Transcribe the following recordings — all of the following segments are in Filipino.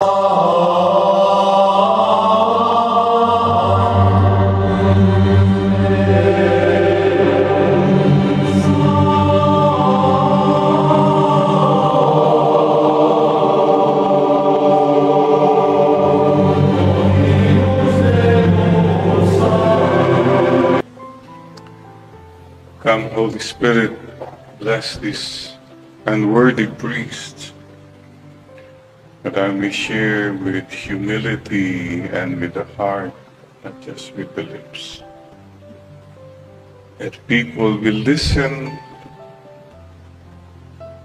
Come, Holy Spirit, bless this unworthy priest, that I may share with humility and with the heart, not just with the lips. That people will listen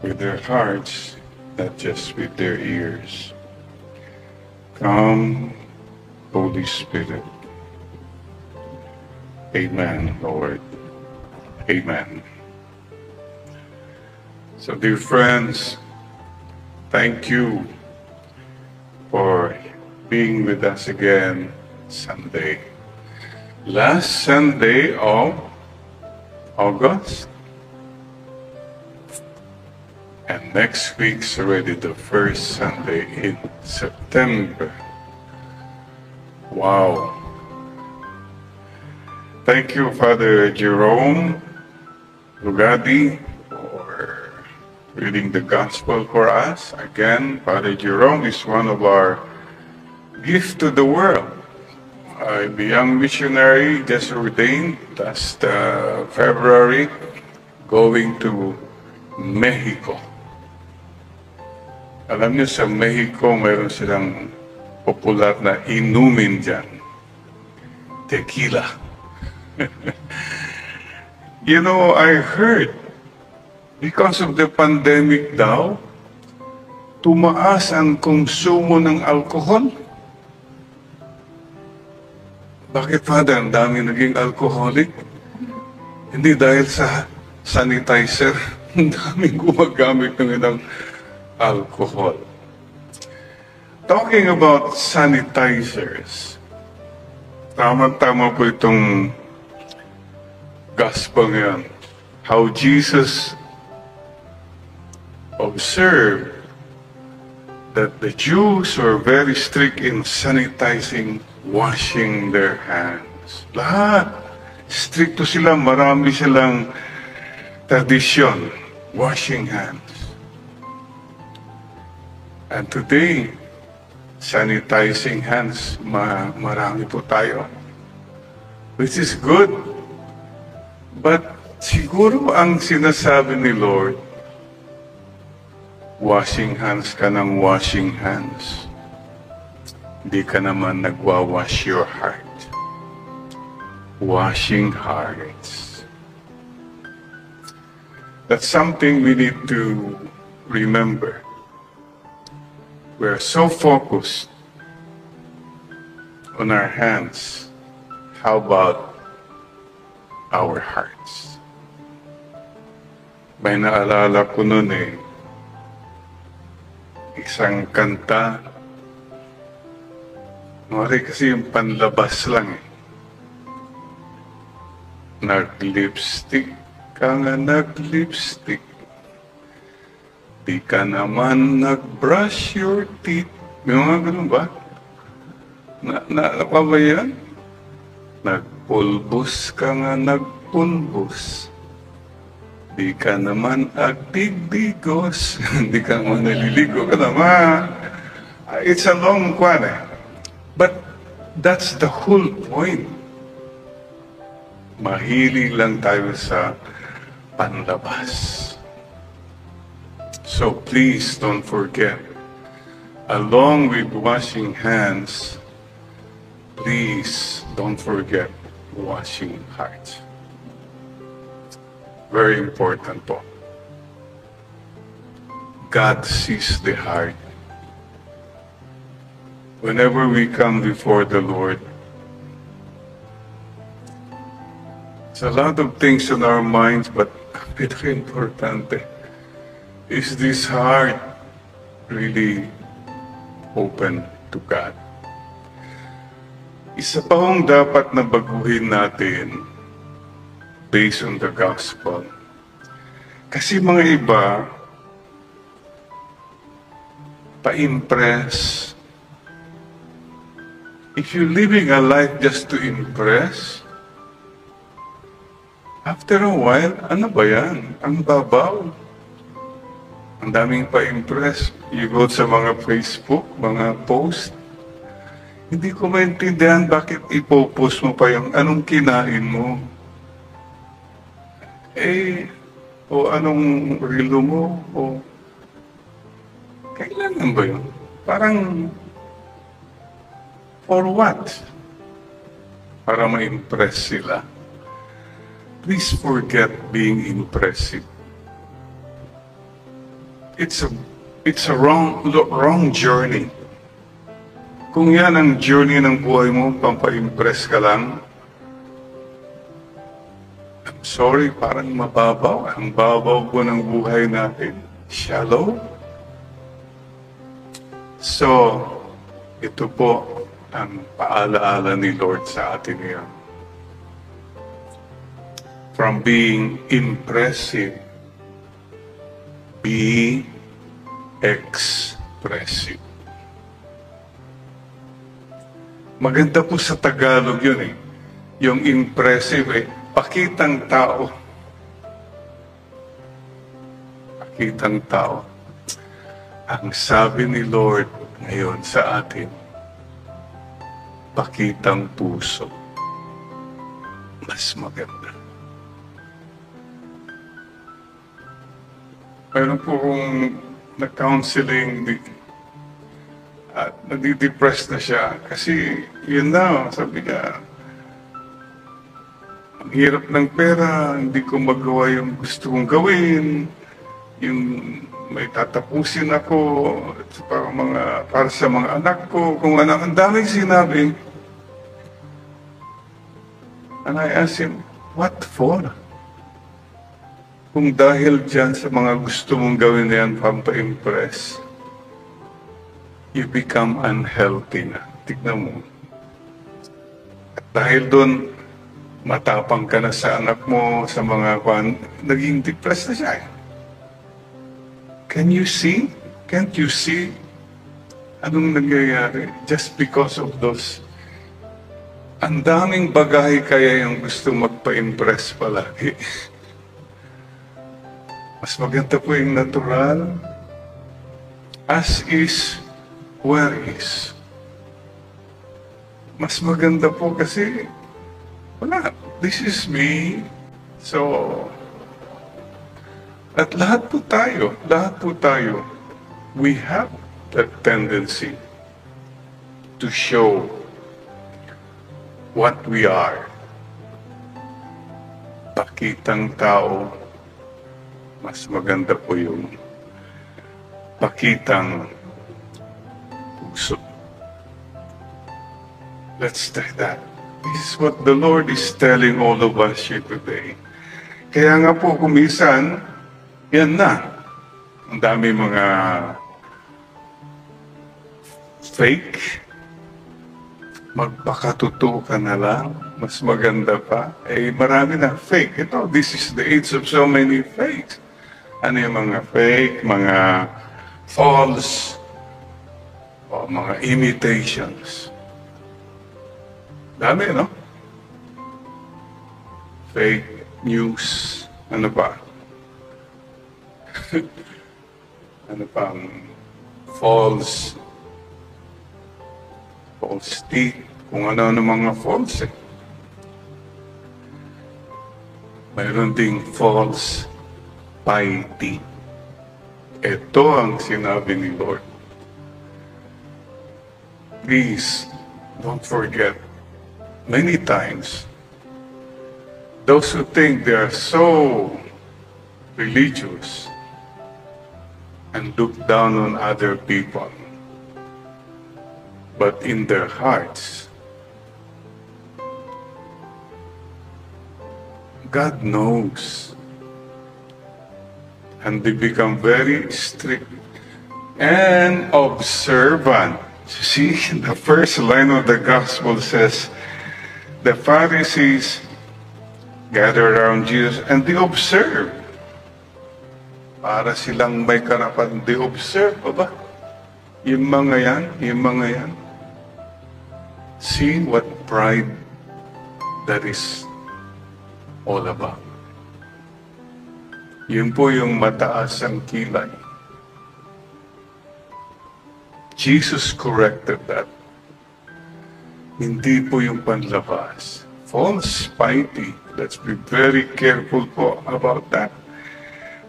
with their hearts, not just with their ears. Come, Holy Spirit. Amen, Lord. Amen. So, dear friends, thank you for being with us again Sunday. Last Sunday of August. And next week's already the first Sunday in September. Wow. Thank you, Father Jerome Lugadi, for reading the gospel for us. Again, Father Jerome is one of our gift to the world. I'm a young missionary, just ordained last February, going to Mexico. Alam niyo, sa Mexico, mayroon silang popular na inumin dyan. Tequila. You know, I heard, because of the pandemic daw, tumaas ang konsumo ng alcohol. Bakit, Father? Ang dami naging alcoholic. Hindi dahil sa sanitizer. Ang daming gumagamit ng ilang alcohol. Talking about sanitizers, tama-tama po itong gospel ngayon. How Jesus observed that the Jews were very strict in sanitizing, washing their hands. Lahat. Stricto sila, marami silang tradisyon, washing hands. And today, sanitizing hands, marami po tayo. Which is good. But siguro ang sinasabi ni Lord, washing hands ka ng washing hands. Hindi ka naman nagwawash your heart. Washing hearts. That's something we need to remember. We're so focused on our hands. How about our hearts? May naalala ko noon isang kanta. Mari kasi yung panlabas lang Nag-lipstick ka nga, nag-lipstick. Di ka naman nag-brush your teeth. May mga ganun ba? Naalala ba yan? Nagpulbos ka nga, nagpulbos. Di ka naman agdigdigos. Di ka naman naliligo ka naman. It's a long one But that's the whole point. Mahilig lang tayo sa panlabas. So please don't forget, along with washing hands, please don't forget washing hearts. Very important po. God sees the heart. Whenever we come before the Lord, there's a lot of things in our minds, but pinaka-importante is this heart really open to God. Isa pa hong dapat na baguhin natin based on the gospel. Kasi mga iba, pa-impress, If you're living a life just to impress, after a while, ano ba yan? Ang babaw. Ang daming pa-impress. You go sa mga Facebook, mga post. Hindi ko maintindihan bakit ipopost mo pa yung anong kinain mo. O anong relo mo, o kailangan ba yun? Parang, for what? Para ma-impress sila. Please forget being impressive. It's a wrong journey. Kung yan ang journey ng buhay mo, pampa-impress ka lang, I'm sorry, parang mababaw. Ang babaw po ng buhay natin. Shallow. So, ito po ang paalaala ni Lord sa atin ngayon. From being impressive, be expressive. Maganda po sa Tagalog yun eh. Yung impressive eh, pakitang tao. Pakitang tao. Ang sabi ni Lord ngayon sa atin, pakitang puso. Mas maganda. Mayroon po kong na-counseling at nadidepress na siya. Kasi yun na, sabi niya, ang hirap ng pera, hindi ko magawa yung gusto kong gawin, yung may tatapusin ako para sa mga anak ko, kung ano, ang daming sinabi. And I asked him, what for? Kung dahil dyan sa mga gusto mong gawin na yan, pampa-impress, you become unhealthy na. Tignan mo. At dahil doon, matapang ka na sa anak mo, sa mga naging depressed na siya. Can you see? Can't you see? Anong nangyayari? Just because of those. Ang daming bagay kaya yung gusto magpa-impress palagi. Mas maganda po yung natural. As is, where is. Mas maganda po kasi, wala, this is me. So, at lahat po tayo, we have that tendency to show what we are. Pakitang tao, mas maganda po yung pakitang puso. Let's try that. This is what the Lord is telling all of us here today. Kaya nga po, kumisan, yan na. Ang dami mga fake. Magpakatotoo ka na lang. Mas maganda pa. Marami na fake. This is the age of so many fakes. Ano yung mga fake, mga false, o mga imitations. Dami, no? Fake news. Ano pa? Ano pang false teeth. Kung ano mga false eh. Mayroon ding false piety. Ito ang sinabi ni Lord. Please, don't forget, many times, those who think they are so religious and look down on other people, but in their hearts, God knows. And they become very strict and observant. See, the first line of the gospel says, the Pharisees gathered around Jesus and they observed. Para silang may karapan, they observe, ba? Yung mga yan. See what pride that is all about. Yun po yung mataas ang kilay. Jesus corrected that. Hindi po yung panlabas. False piety. Let's be very careful po about that.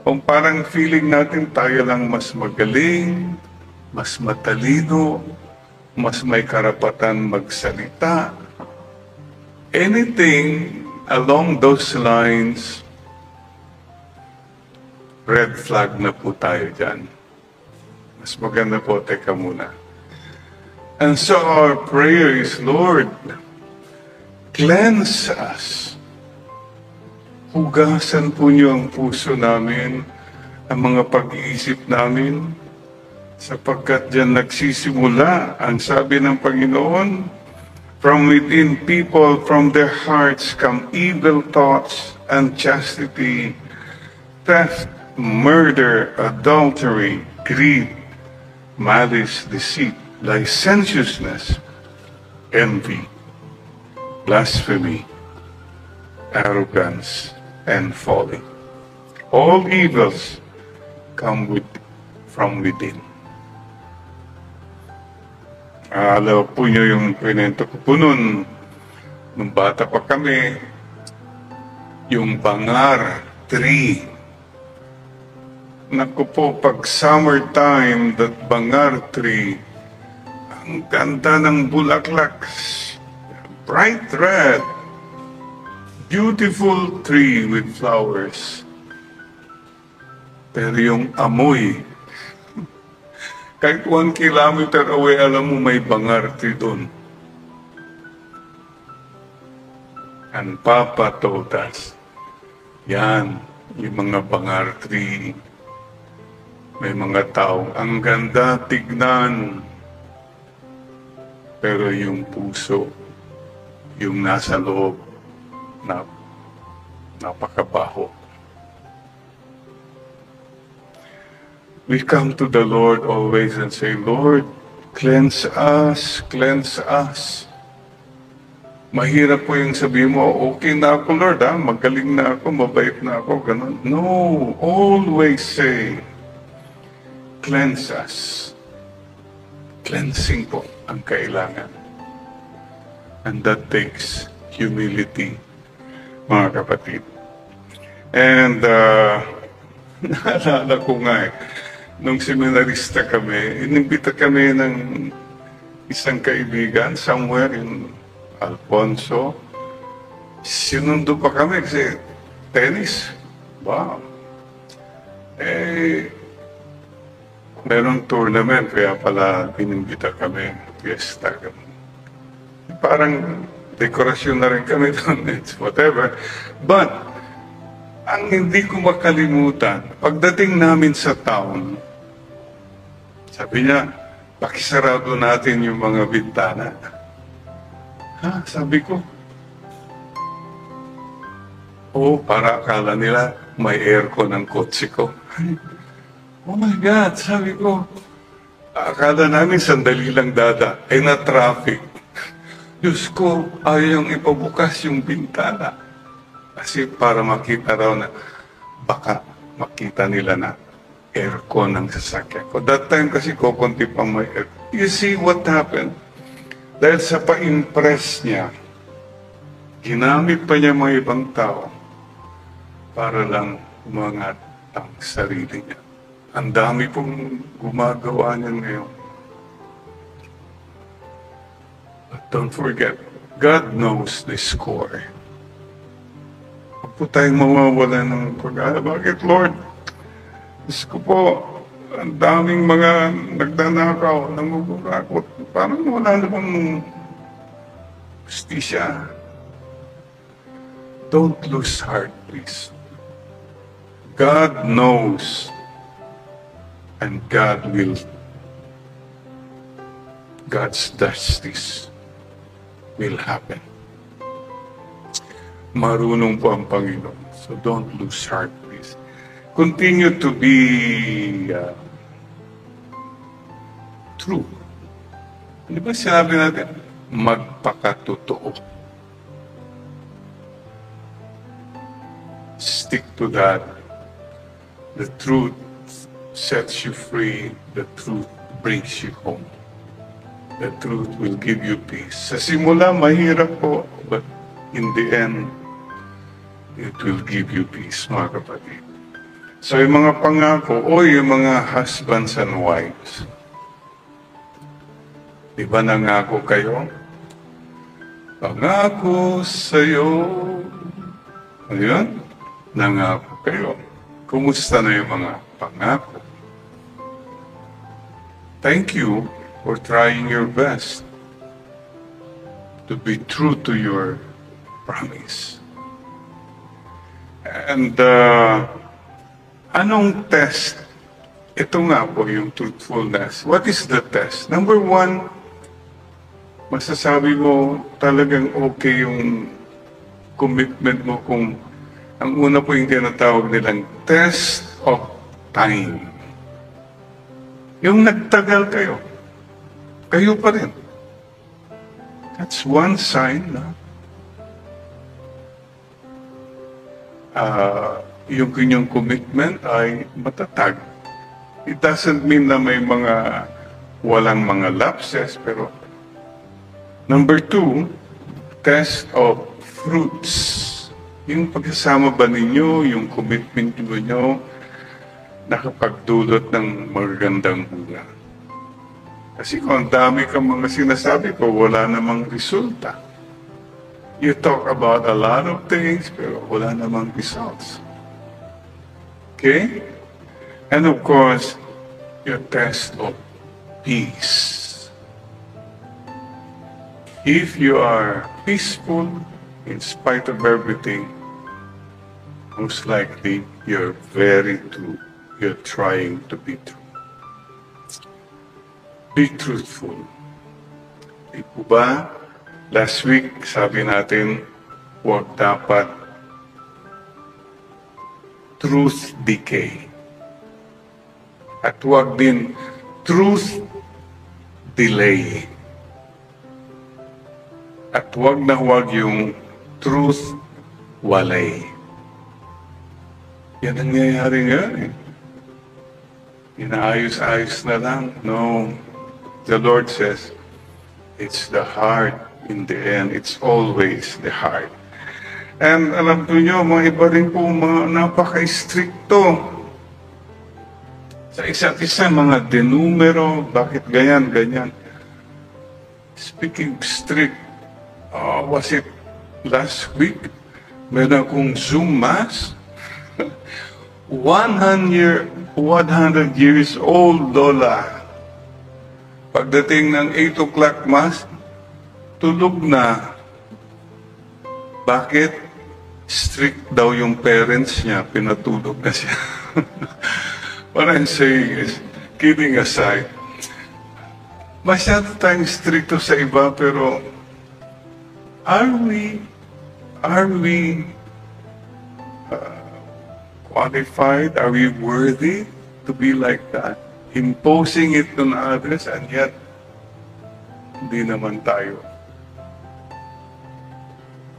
Kung parang feeling natin tayo lang mas magaling, mas matalino, mas may karapatan magsalita, anything along those lines, red flag na po tayo dyan. Mas maganda po, teka muna. And so our prayer is, Lord, cleanse us. Hugasan po niyo ang puso namin, ang mga pag-iisip namin, sapagkat dyan nagsisimula, ang sabi ng Panginoon, from within people, from their hearts come evil thoughts, unchastity, theft, murder, adultery, greed, malice, deceit, licentiousness, envy, blasphemy, arrogance, and folly. All evils come from within. Alam po niyo yung kwento ko po nun, nung bata pa kami, yung bangar tree. Naku po, pag summertime, that bangar tree, ang ganda ng bulaklak, bright red, beautiful tree with flowers. Pero yung amoy, kahit 1 kilometer away, alam mo may bangar tree doon. And Papa told us, yan, yung mga bangar tree, may mga taong ang ganda tignan, pero yung puso, yung nasa loob, napakabaho. We come to the Lord always and say, Lord, cleanse us, cleanse us. Mahirap po yung sabi mo, okay na ako, Lord, magaling na ako, mabait na ako, ganun. No, always say, cleanse us. Cleansing po ang kailangan. And that takes humility, mga kapatid. And naalala ko nga nung seminarista kami, inimbita kami ng isang kaibigan somewhere in Alfonso. Sinundo pa kami kasi tennis. Wow. Merong tournament, kaya pala inimbita kami, fiesta kami. Parang dekorasyon na rin kami doon, it's whatever. But, ang hindi ko makalimutan, pagdating namin sa town, sabi niya, pakisarado natin yung mga bintana. Ha? Sabi ko, para akala nila may aircon ang kotse ko. Oh my God, sabi ko, akala namin sandali lang na-traffic. Diyos ko, ayaw yung ipabukas yung bintana. Kasi para makita raw na, baka makita nila na aircon ang sasakyan ko. That time kasi kukunti pang may aircon. You see what happened? Dahil sa pa-impress niya, ginamit pa niya mga ibang tao para lang umangat ang sarili niya. Ang dami pong gumagawa niya ngayon. But don't forget, God knows the score. Huwag po tayong mawawala ng pag-aaral. Bakit, Lord? Diyos ko po, ang daming mga nagdanakaw, nangugurakot. Parang wala namang justisya. Don't lose heart, please. God knows. And God will, God's justice will happen. Marunong po ang Panginoon. So don't lose heart, please. Continue to be true. Di ba sinabi natin, magpakatotoo. Stick to that. The truth sets you free. The truth brings you home. The truth will give you peace. Sa simula, mahirap po, but in the end, it will give you peace, mga kapatid. So yung mga pangako, o yung mga husbands and wives, di ba nangako kayo? Pangako sa'yo. Ayun, nangako kayo. Kumusta na yung mga pangako? Thank you for trying your best to be true to your promise. And anong test? Ito nga po yung truthfulness. What is the test? Number one, masasabi mo talagang okay yung commitment mo kung ang una po yung tinatawag nilang test of time. Yung nagtagal kayo, kayo pa rin. That's one sign na yung kanyang commitment ay matatag. It doesn't mean na may mga walang mga lapses, pero number two, test of fruits. Yung pagsasama ba ninyo, yung commitment ninyo, nakapagdulot ng magagandang bunga. Kasi kung ang dami kang mga sinasabi ko, wala namang resulta. You talk about a lot of things, pero wala namang results. Okay? And of course, your test of peace. If you are peaceful in spite of everything, most likely you're very true. You're trying to be true. Be truthful. Di po ba? Last week, sabi natin, huwag dapat truth decay. At huwag din truth delay. At huwag na huwag yung truth walay. Yan ang nangyayari ngayon eh. Inaayos-ayos na lang. No. The Lord says, it's the heart in the end. It's always the heart. And alam po nyo, mga iba rin po mga napaka-stricto. Sa isa't isa, mga denumero, bakit ganyan, ganyan. Speaking strict, was it last week? Meron akong Zoom mass. 100 years old lola. Pagdating ng 8 o'clock mass, tulog na. Bakit? Strict daw yung parents niya, pinatulog na siya. What I'm saying is, kidding aside, masyado tayong stricto sa iba, pero are we qualified? Are we worthy to be like that? Imposing it on others, and yet, hindi naman tayo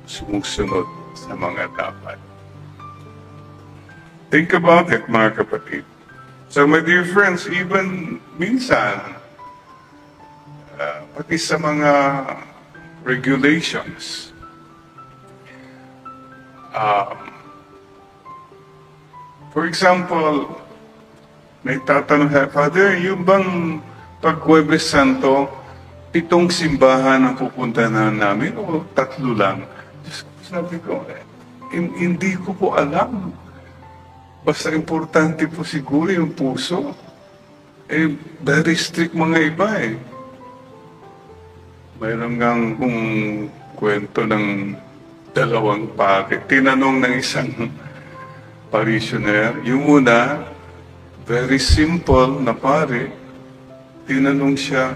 sumusunod sa mga dapat. Think about it, mga kapatid. So, my dear friends, even minsan, pati sa mga regulations, for example, may tatanong siya, Father, yung bang pag Huwebes Santo, 7 simbahan ang pupunta na namin o 3 lang? Sabi ko, hindi ko po alam. Basta importante po siguro yung puso. Very strict mga iba eh. Mayroon ngang kung kwento ng 2 pare. Tinanong ng isang parishioner. Yung una, very simple na pare. Tinanong siya,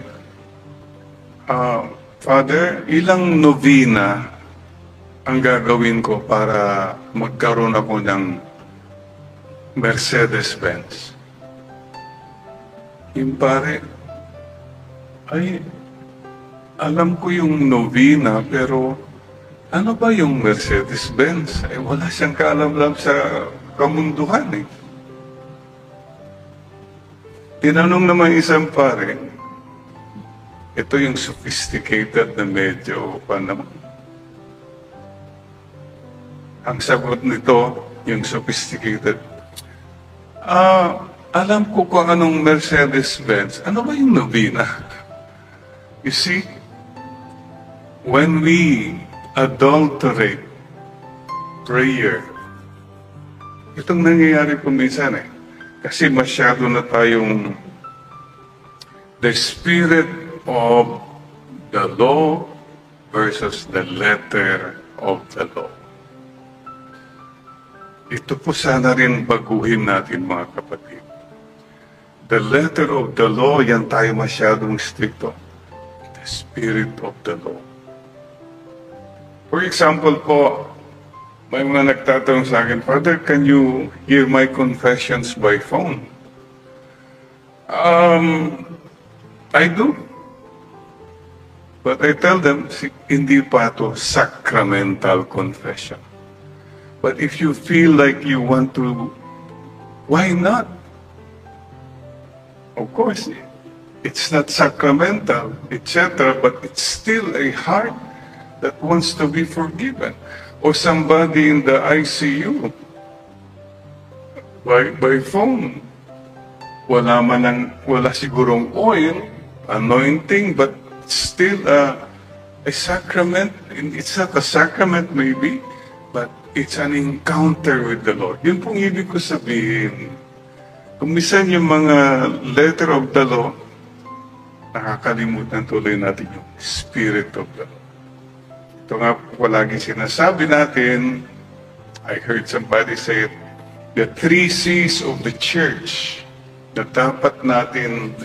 Father, ilang novena ang gagawin ko para magkaroon ako ng Mercedes-Benz? Yung pare, ay, alam ko yung novena, pero ano ba yung Mercedes-Benz? Eh, wala siyang kaalam-alam sa kamunduhan eh. Tinanong naman isang pare, ito yung sophisticated na medyo naman. Ang sagot nito, yung sophisticated, alam ko kung anong Mercedes-Benz. Ano ba yung novena? You see, when we adulterate prayer, itong nangyayari po minsan eh. Kasi masyado na tayong the spirit of the law versus the letter of the law. Ito po sana rin baguhin natin, mga kapatid. The letter of the law, yan tayo masyadong stricto. The spirit of the law. For example po, may mga nagtatanong sa akin, Father, can you hear my confessions by phone? I do. But I tell them, hindi pa ito sacramental confession. But if you feel like you want to, why not? Of course, it's not sacramental, etc., but it's still a heart that wants to be forgiven. Or somebody in the ICU by phone. Wala sigurong oil, anointing, but still a sacrament. It's not a sacrament maybe, but it's an encounter with the Lord. Yun pong ibig ko sabihin. Kung minsan yung mga letter of the law, nakakalimutan tuloy natin yung spirit of the law. Ito nga po lagi sinasabi natin, I heard somebody say it, the 3 C's of the church na dapat natin,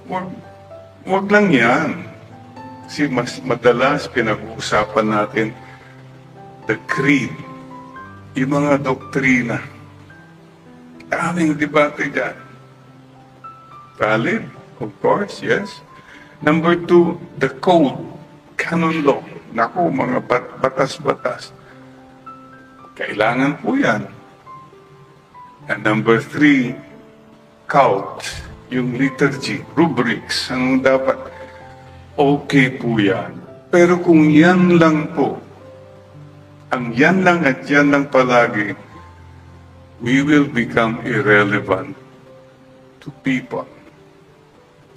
wag lang yan. Kasi mas madalas pinag-uusapan natin the creed, yung mga doktrina. Daming debate dyan. Valid, of course, yes. Number 2, the code, canon law. Naku, mga batas-batas. Kailangan po yan. And number 3, cult, yung liturgy, rubrics, ang dapat. Okay po yan. Pero kung yan lang po, ang yan lang at yan lang palagi, we will become irrelevant to people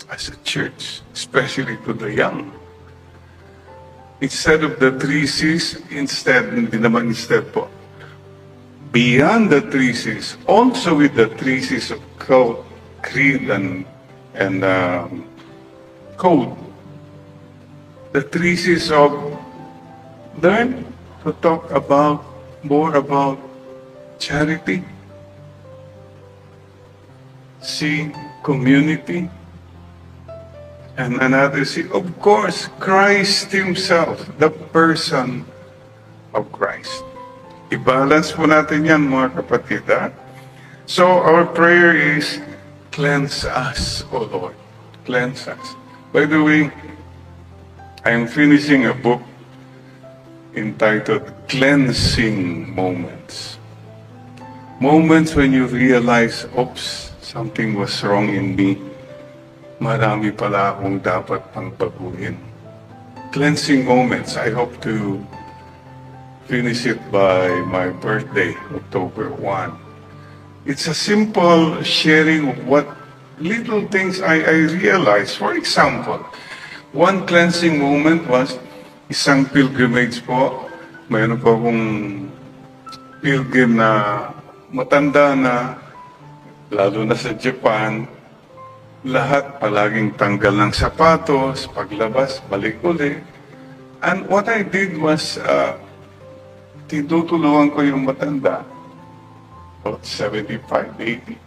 as a church, especially to the young. Instead of the 3 C's, hindi naman instead po. Beyond the 3 C's, also with the 3 C's of code, creed, and code, the 3 C's of learn to talk more about charity, see community, and another see, of course, Christ Himself, the person of Christ. I-balance po natin yan, mga kapatid. So our prayer is, cleanse us, O Lord. Cleanse us. By the way, I am finishing a book entitled Cleansing Moments. Moments when you realize, oops, something was wrong in me. Marami pala akong dapat pang baguhin. Cleansing moments. I hope to finish it by my birthday, October 1. It's a simple sharing of what little things I realized. For example, one cleansing moment was isang pilgrimage po. Mayroon po akong pilgrim na matanda na, lalo na sa Japan. Lahat palaging tanggal ng sapatos, paglabas, balik uli. And what I did was, tinutulungan ko yung matanda, about 75, 80.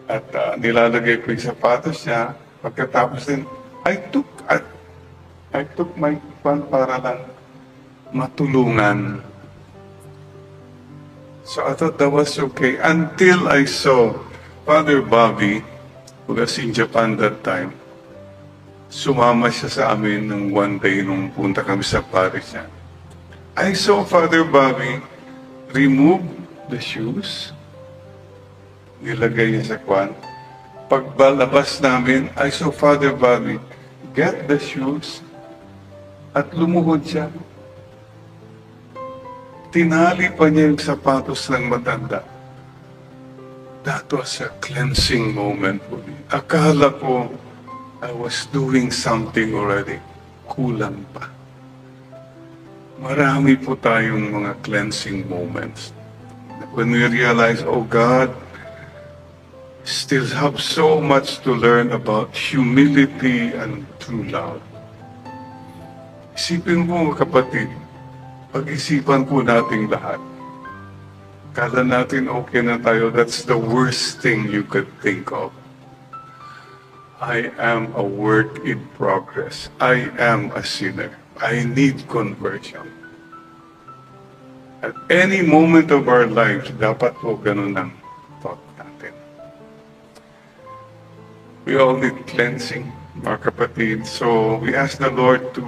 At nilalagay ko yung sapatos niya. Pagkatapos din, I took my pan para lang matulungan. So I thought that was okay. Until I saw Father Bobby, who was in Japan that time, sumama siya sa amin nung one day nung punta kami sa parish niya. I saw Father Bobby remove the shoes, nilagay niya sa kwan. Pagbalabas namin, I saw Father Bobby get the shoes at lumuhod siya. Tinali pa niya yung sapatos ng matanda. That was a cleansing moment for me. Akala ko I was doing something already. Kulang pa. Marami po tayong mga cleansing moments. When we realize, oh God, still have so much to learn about humility and true love. Isipin mo, kapatid, pag-isipan po natin lahat. Kala natin okay na tayo, that's the worst thing you could think of. I am a work in progress. I am a sinner. I need conversion. At any moment of our lives, dapat po ganun ang thought natin. We all need cleansing, mga kapatid. So we ask the Lord to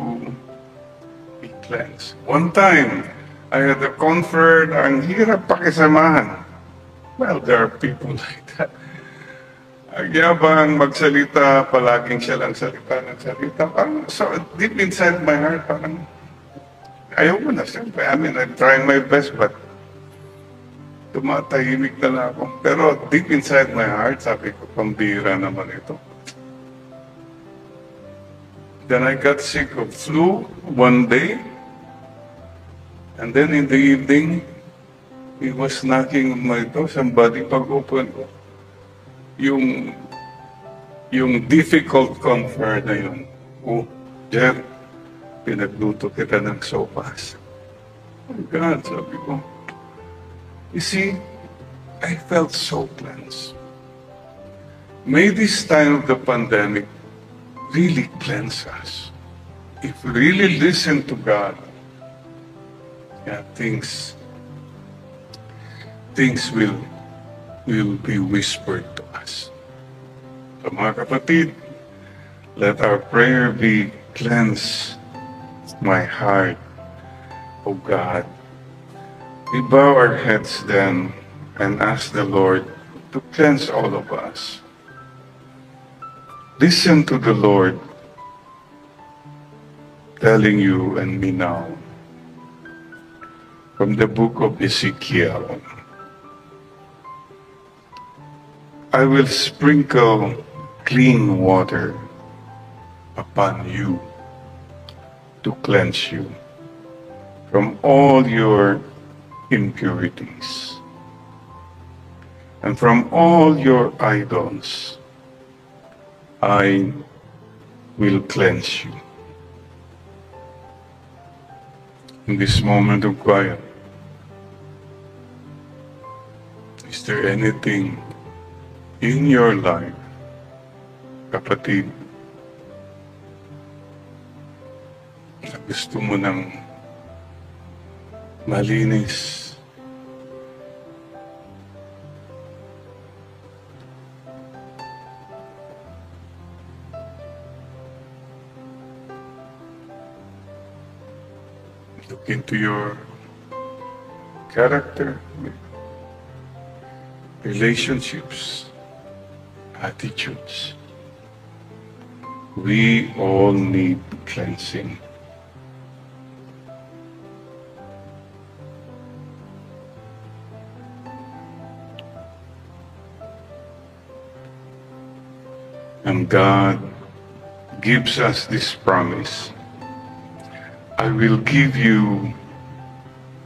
be cleansed. One time, I had a convert, ang hirap pakisamahan. Well, there are people like that. Ang yabang magsalita, palaging siya lang salita ng salita. Parang, so deep inside my heart, parang ayaw ko na siyempre. I mean, I'm trying my best, but tumatahimik na lang ako. Pero deep inside my heart, sabi ko, pambira naman ito. Then I got sick of flu one day. And then in the evening, he was knocking on my door. Somebody pag-open ko. Yung difficult comfort na yun. Oh, Jer, pinagluto kita ng sopas. Oh God, sabi ko. You see, I felt so cleansed. May this time of the pandemic really cleanse us. If we really listen to God, yeah, things will be whispered to us. So mga kapatid, let our prayer be cleanse my heart, O God. We bow our heads then and ask the Lord to cleanse all of us. Listen to the Lord telling you and me now from the book of Ezekiel. I will sprinkle clean water upon you to cleanse you from all your impurities and from all your idols. I will cleanse you. In this moment of quiet, is there anything in your life, kapatid, na gusto mo ng malinis? Look into your character, relationships, attitudes. We all need cleansing. And God gives us this promise. I will give you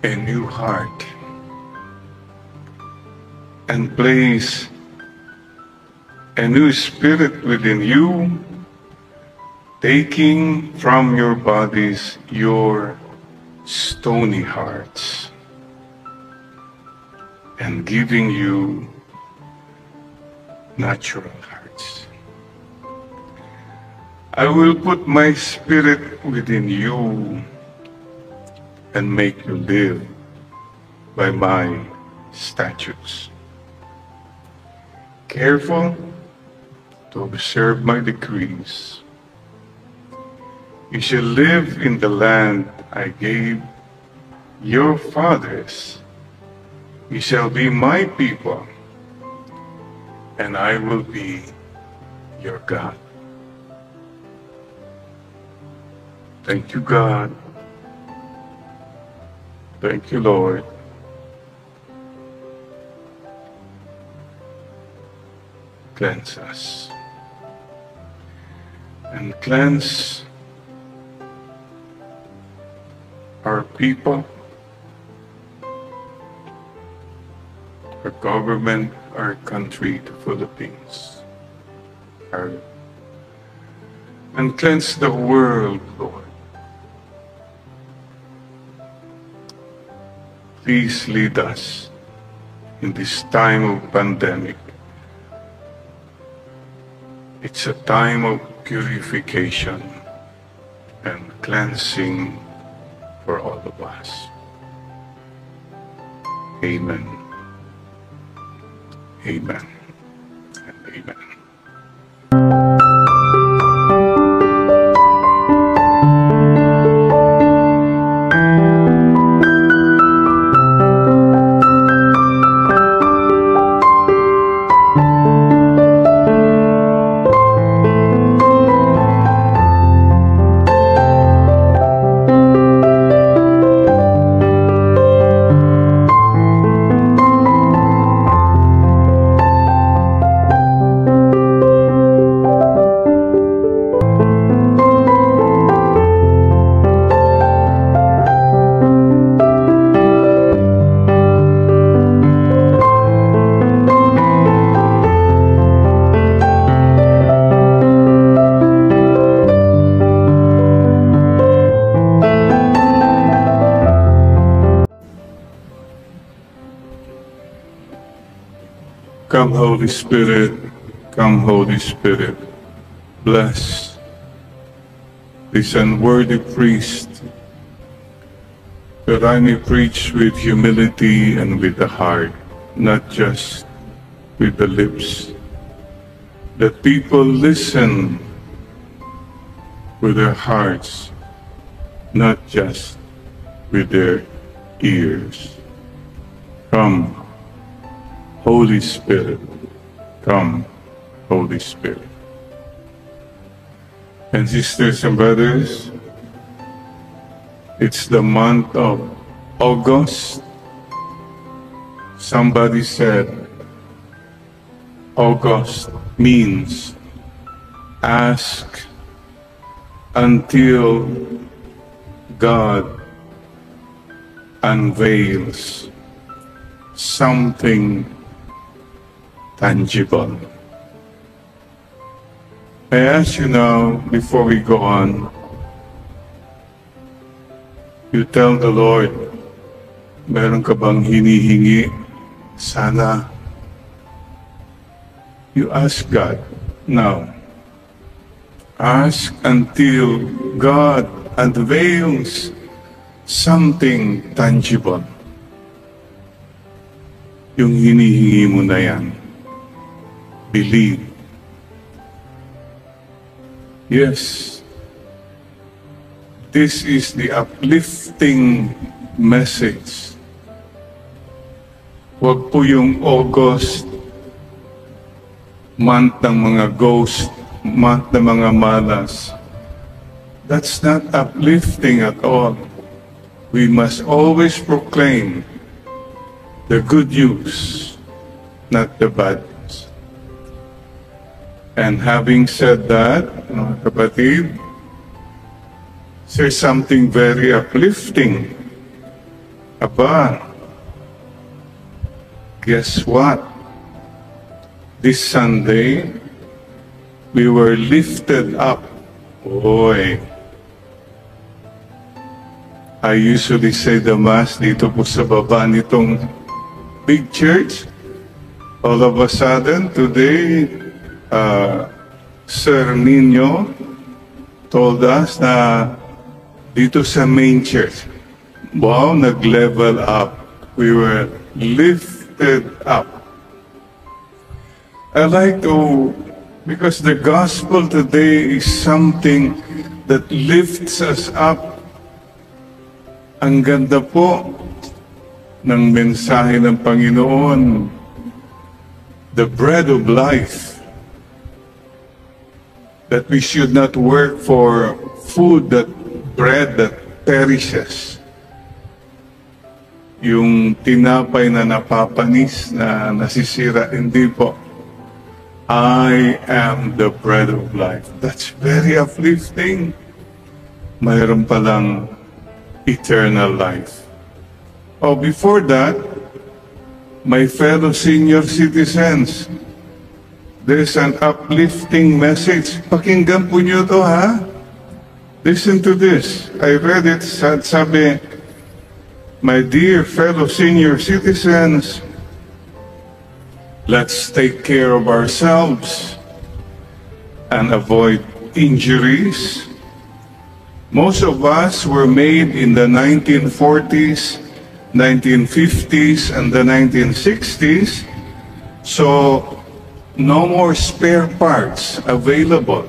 a new heart and place a new spirit within you, taking from your bodies your stony hearts and giving you natural hearts. I will put my spirit within you and make you live by my statutes. Careful to observe my decrees You shall live in the land I gave your fathers. You shall be my people, and I will be your God. Thank you, God. Thank you, Lord. Cleanse us. And cleanse our people, our government, our country, the Philippines, and cleanse the world, Lord. Please lead us in this time of pandemic. It's a time of purification and cleansing for all of us. Amen. Amen. And amen. Come, Holy Spirit, come, Holy Spirit, bless this unworthy priest, that I may preach with humility and with the heart, not just with the lips, that people listen with their hearts, not just with their ears. Come, Holy Spirit, come, Holy Spirit. And sisters and brothers, it's the month of August. Somebody said August means ask until God unveils something tangible. I ask you now, before we go on, you tell the Lord, meron ka bang hinihingi? Sana. You ask God now. Ask until God unveils something tangible. Yung hinihingi mo na yan. Believe. Yes. This is the uplifting message. Huwag po yung August, month ng mga ghost, month ng mga malas. That's not uplifting at all. We must always proclaim the good news, not the bad news. And having said that, mga kapatid, there's something very uplifting. Aba, guess what? This Sunday, we were lifted up. Oy. I usually say the Mass dito po sa baba nitong big church. All of a sudden, today, Sir Nino told us na dito sa main church, wow, nag-level up. We were lifted up. I like to, because the gospel today is something that lifts us up. Ang ganda po ng mensahe ng Panginoon, the bread of life, that we should not work for food, that bread that perishes. Yung tinapay na napapanis, na nasisira, hindi po. I am the bread of life. That's very uplifting. Mayroon palang eternal life. Oh, before that, my fellow senior citizens, there's an uplifting message. Pakinggan po niyo to, ha? Listen to this. I read it. Sabi, my dear fellow senior citizens, let's take care of ourselves and avoid injuries. Most of us were made in the 1940s, 1950s, and the 1960s, so no more spare parts available.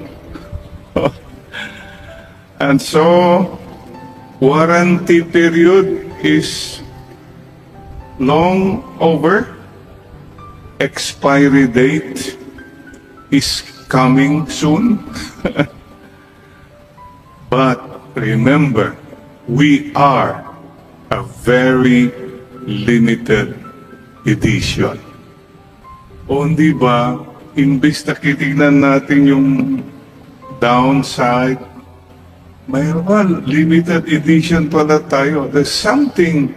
And so, warranty period is long over. Expiry date is coming soon. But remember, we are a very limited edition. O hindi ba, imbis na titignan natin yung downside, mayroon limited edition pala tayo. There's something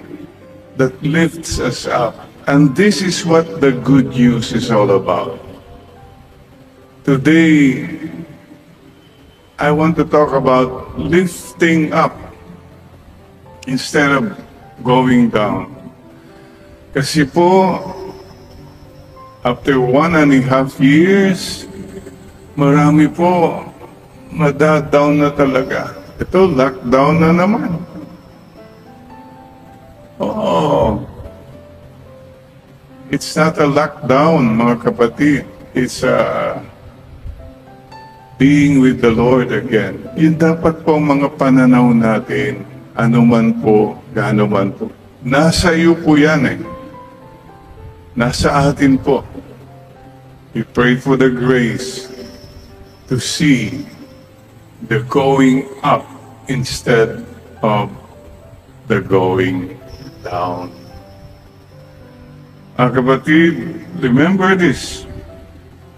that lifts us up. And this is what the good news is all about. Today, I want to talk about lifting up instead of going down. Kasi po, after 1.5 years, marami po madadown na talaga. Ito, lockdown na naman. Oo. It's not a lockdown, mga kapatid. It's being with the Lord again. Yun dapat po ang mga pananaw natin. Ano man po, gaano man po. Nasa iyo po yan eh. Nasa atin po. We pray for the grace to see the going up instead of the going down. Kapatid, remember this.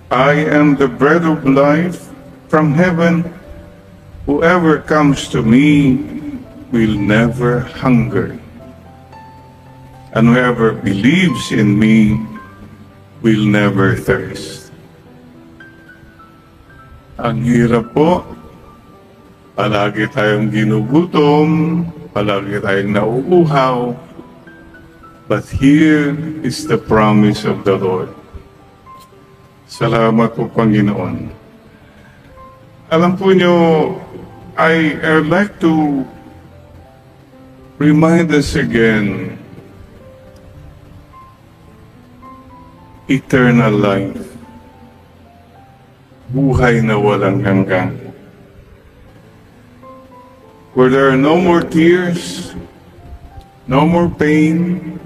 I am the bread of life from heaven. Whoever comes to me will never hunger. And whoever believes in me will never thirst. Ang hirap po. Palagi tayong ginugutom, palagi tayong nauuhaw. But here is the promise of the Lord. Salamat po, Panginoon. Alam po nyo, I would like to remind us again, eternal life. Buhay na walang hanggan. Where there are no more tears, no more pain,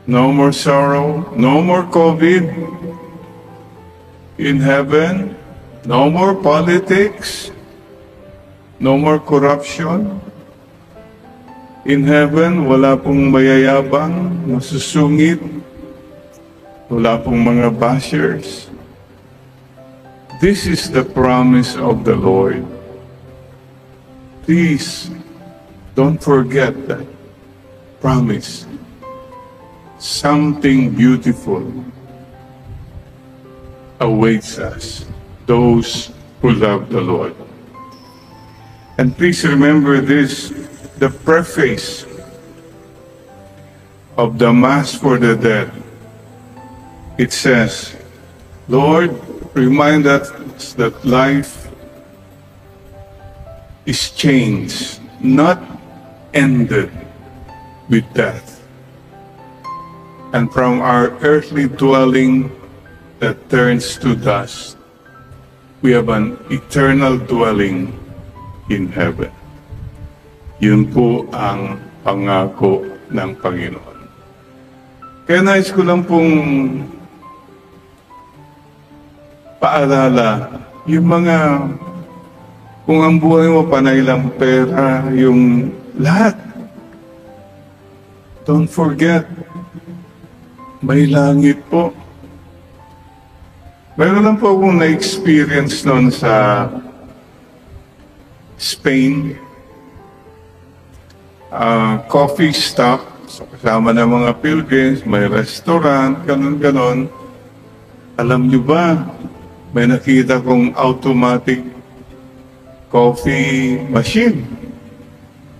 no more sorrow, no more COVID. In heaven, no more politics, no more corruption. In heaven, wala pong mayayabang, masusungit, wala pong mga bashers. This is the promise of the Lord. Please, don't forget that promise. Something beautiful awaits us, those who love the Lord. And please remember this, the preface of the Mass for the Dead. It says, Lord, remind us that life is changed, not ended with death. And from our earthly dwelling that turns to dust, we have an eternal dwelling in heaven. Yun po ang pangako ng Panginoon. Kaya nais ko lang pong paalala, yung mga, kung ang buhay mo panay lang pera, yung lahat. Don't forget, may langit po. Meron lang po akong na-experience noon sa Spain. Coffee stop, so kasama ng mga pilgrims, may restaurant, ganon-ganon. Alam nyo ba, may nakita kong automatic coffee machine.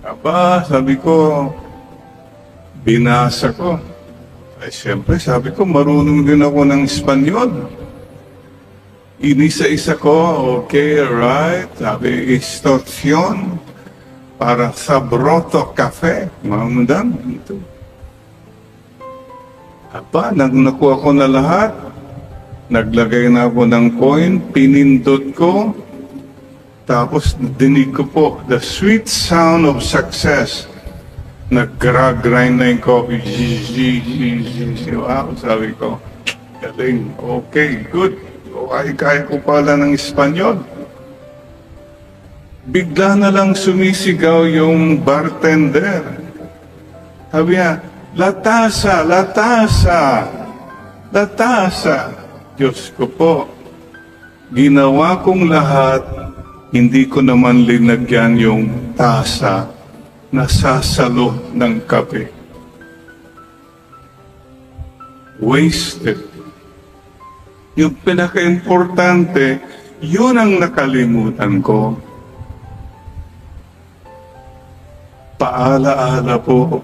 Aba, sabi ko, binasa ko. Ay, siyempre, sabi ko, marunong din ako ng Espanyol. Inisa-isa ko, okay, right. Sabi, instruction para sa broto cafe. Mamandang, ito. Aba, nakuha ko na lahat. Naglagay na ako ng coin, pinindot ko. Tapos, dinig ko po, the sweet sound of success. Nag-grind na yung coffee. Wow, sabi ko, galing, okay, good. Kaya ko pala ng Espanyol. Bigla na lang sumisigaw yung bartender. Sabi niya, latasa, latasa, latasa. Diyos ko po, ginawa kong lahat, hindi ko naman linagyan yung tasa na sasalo ng kape. Wasted. Yung pinaka-importante, yun ang nakalimutan ko. Paala-ala po,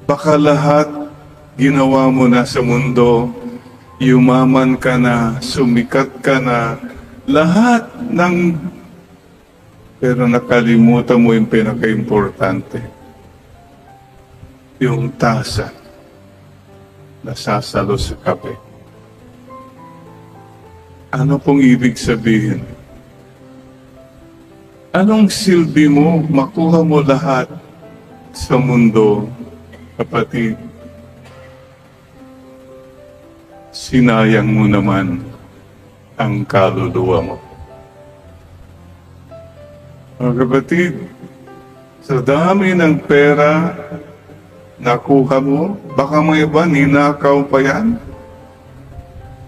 baka lahat ginawa mo na sa mundo, yumaman ka na, sumikat ka na, lahat ng, pero nakalimutan mo yung pinaka-importante. Yung tasa na sasalo sa kape. Ano pong ibig sabihin? Anong silbi mo, makuha mo lahat sa mundo, kapatid? Sinayang mo naman ang kaluluwa mo. Mga kapatid, sa dami ng pera nakuha mo, baka may iba, ninakaw pa yan.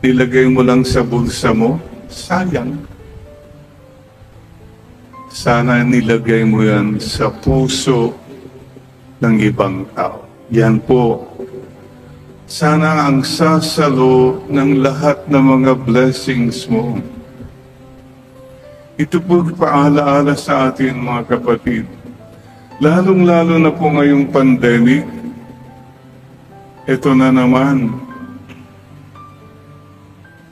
Nilagay mo lang sa bulsa mo, sayang. Sana nilagay mo yan sa puso ng ibang tao. Yan po. Sana ang sasalo ng lahat ng mga blessings mo. Ito po paalaala sa atin, mga kapatid. Lalong-lalo na po ngayong pandemic, ito na naman.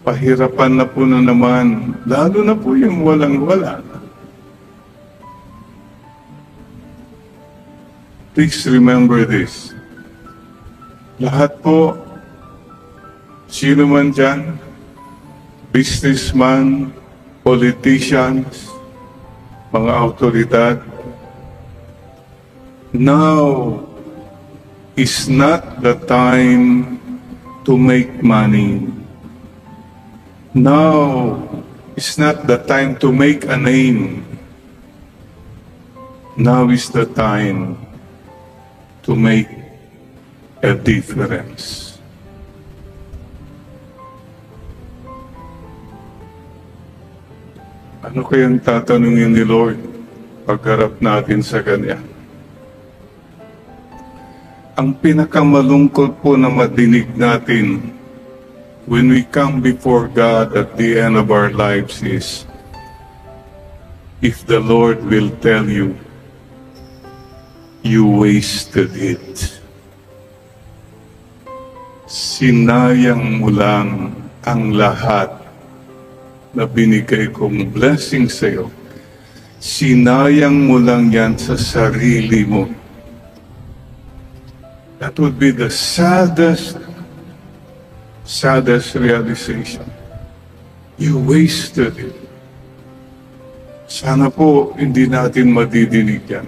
Pahirapan na po na naman, lalo na po yung walang-wala. Please remember this. Lahat po, sino man dyan, businessman, politicians, mga autoridad, now is not the time to make money. Now is not the time to make a name. Now is the time to make a difference. Ano kayang tatanungin ni Lord pagharap natin sa Kanya? Ang pinakamalungkot po na madinig natin when we come before God at the end of our lives is, if the Lord will tell you, you wasted it. Sinayang mo lang ang lahat na binigay kong blessing sa iyo. Sinayang mo lang yan sa sarili mo. That would be the saddest realization. You wasted it. Sana po hindi natin madidinig yan.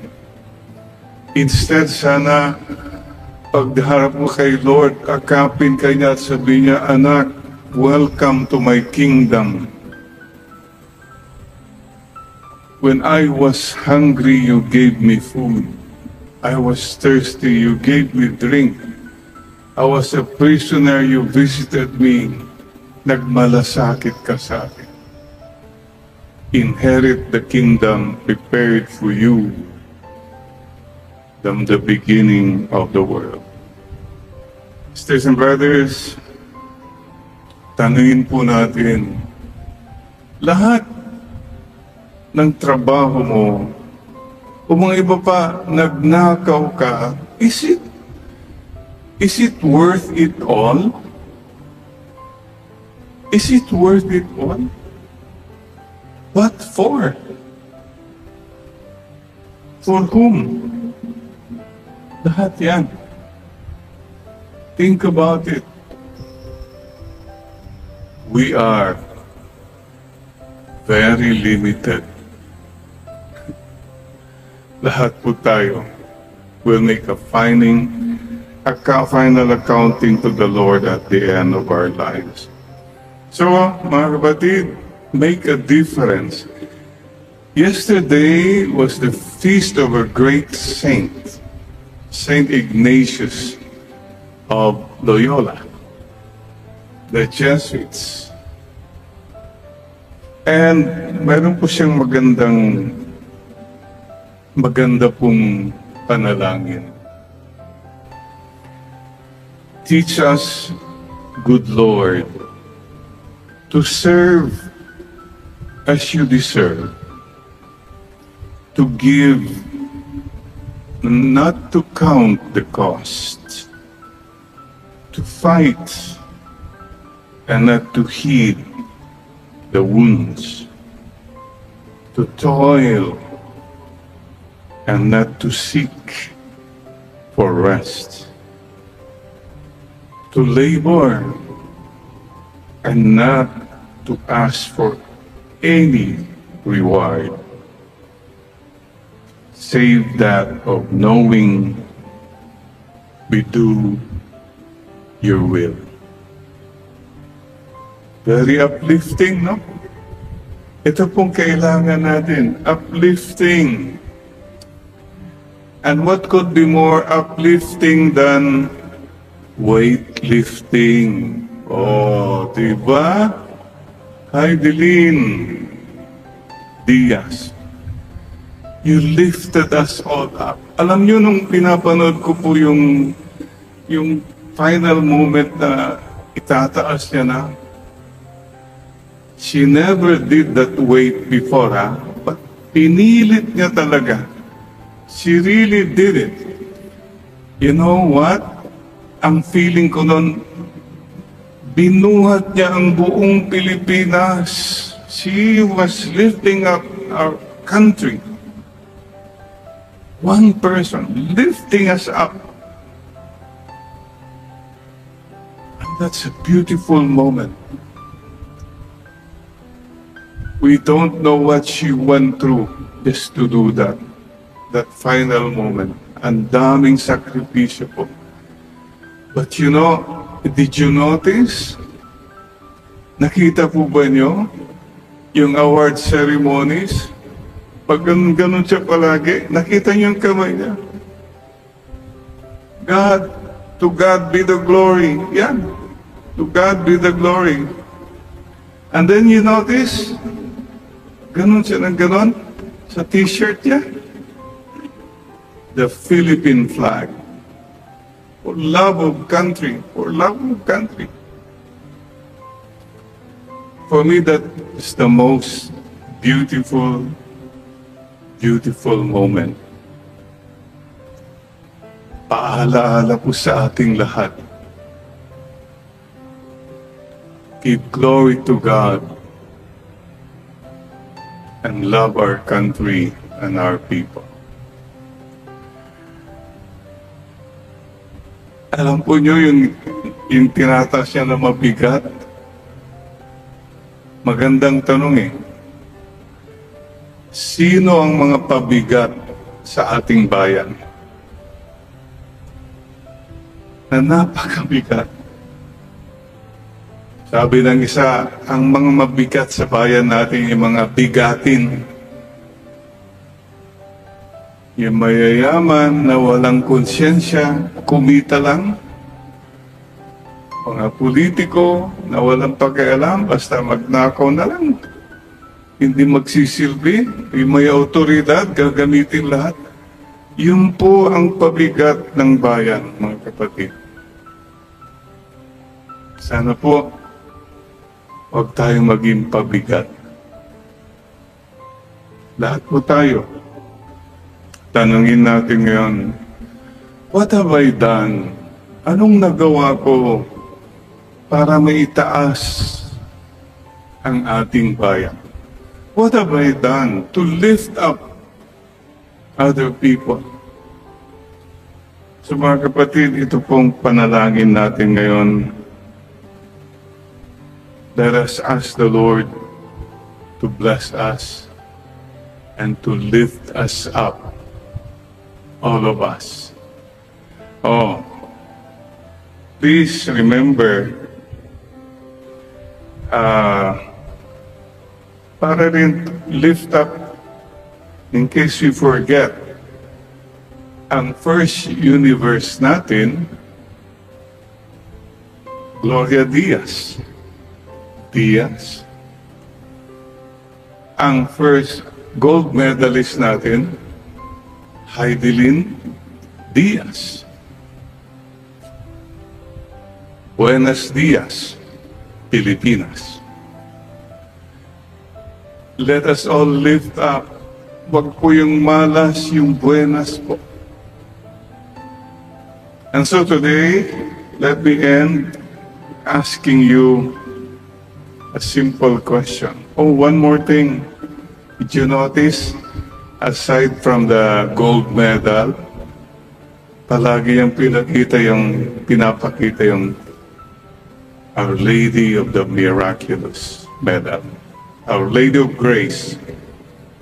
Instead, sana pagharap mo kay Lord, akapin ka niya at sabihin niya, anak, welcome to my kingdom. When I was hungry, you gave me food. I was thirsty, you gave me drink. I was a prisoner, you visited me. Nagmalasakit ka sa akin. Inherit the kingdom prepared for you from the beginning of the world. Sisters and brothers, tanungin po natin, lahat ng trabaho mo, o mga iba pa, nagnakaw ka, is it worth it all? Is it worth it all? What for? For whom? Lahat yan. Think about it. We are very limited. Lahat po tayo will make a final accounting to the Lord at the end of our lives. So, mga kapatid, make a difference. Yesterday was the feast of a great saint, Saint Ignatius of Loyola, the Jesuits. And meron po siyang maganda pong panalangin. Teach us, good Lord, to serve as you deserve, to give, not to count the cost, to fight and not to heed the wounds, to toil and not to seek for rest, to labor and not to ask for any reward, save that of knowing we do your will. Very uplifting, no? Ito pong kailangan natin, uplifting. And what could be more uplifting than weightlifting? Oh, diba? Hi, Deline Diaz. You lifted us all up. Alam nyo, nung pinapanood ko po yung final moment na itataas niya na, she never did that weight before, ha? But pinilit niya talaga. She really did it. You know what? Ang feeling ko nun, binuhat niya ang buong Pilipinas. She was lifting up our country. One person lifting us up. And that's a beautiful moment. We don't know what she went through just to do that. That final moment. Ang daming sakripisyo po. But you know, did you notice? Nakita po ba nyo yung award ceremonies? Pag ganun siya palagi, nakita nyo yung kamay niya. God, to God be the glory. Yan. To God be the glory. And then you notice, ganun siya ng ganun sa t-shirt niya. The Philippine flag. For love of country. For love of country. For me, that is the most beautiful moment. Paalaala po sa ating lahat. Give glory to God and love our country and our people. Alam po nyo yung tinataas niya na mabigat? Magandang tanong eh. Sino ang mga pabigat sa ating bayan? Na napakabigat. Sabi ng isa, ang mga mabigat sa bayan natin yung mga bigatin. Yung mayayaman na walang konsyensya, kumita lang. Mga politiko na walang pakialam, basta magnakaw na lang. Hindi magsisilbi, yung may autoridad, gagamitin lahat. Yun po ang pabigat ng bayan, mga kapatid. Sana po, huwag tayong maging pabigat. Lahat po tayo. Tanungin natin ngayon, what have I done? Anong nagawa ko para maitaas ang ating bayan? What have I done to lift up other people? So mga kapatid, ito pong panalangin natin ngayon. Let us ask the Lord to bless us and to lift us up, all of us. Oh, please remember, para rin lift up, in case we forget, ang first universe natin, Gloria Diaz. Ang first gold medalist natin, Heidelin Diaz. Buenos Dias, Pilipinas. Let us all lift up. Wag po yung malas, yung buenas po. And so today, let me end asking you a simple question. Oh, one more thing. Did you notice, aside from the gold medal, palagi yung pinapakita yung Our Lady of the Miraculous Medal. Our Lady of Grace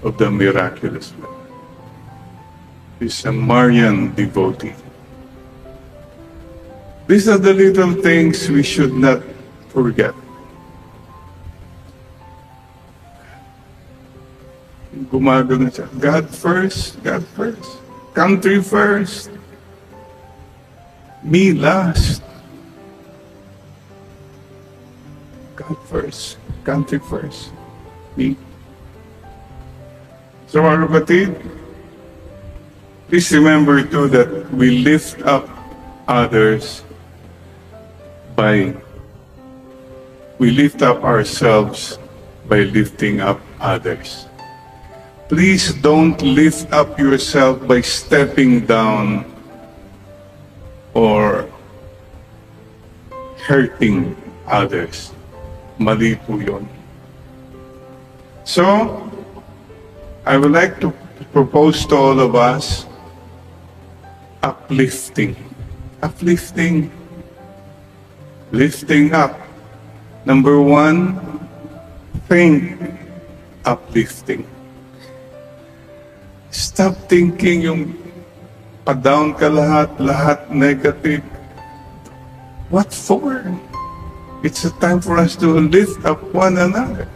of the Miraculous Medal. She's a Marian devotee. These are the little things we should not forget. Gumagano siya. God first, God first. Country first. Me last. God first. Country first. Me. So mga kapatid, please remember too that we lift up others we lift up ourselves by lifting up others. Please don't lift up yourself by stepping down or hurting others. Mali po yun. So, I would like to propose to all of us uplifting. Uplifting. Lifting up. Number one, think uplifting. Stop thinking yung pa-down ka lahat negative. What for? It's a time for us to lift up one another.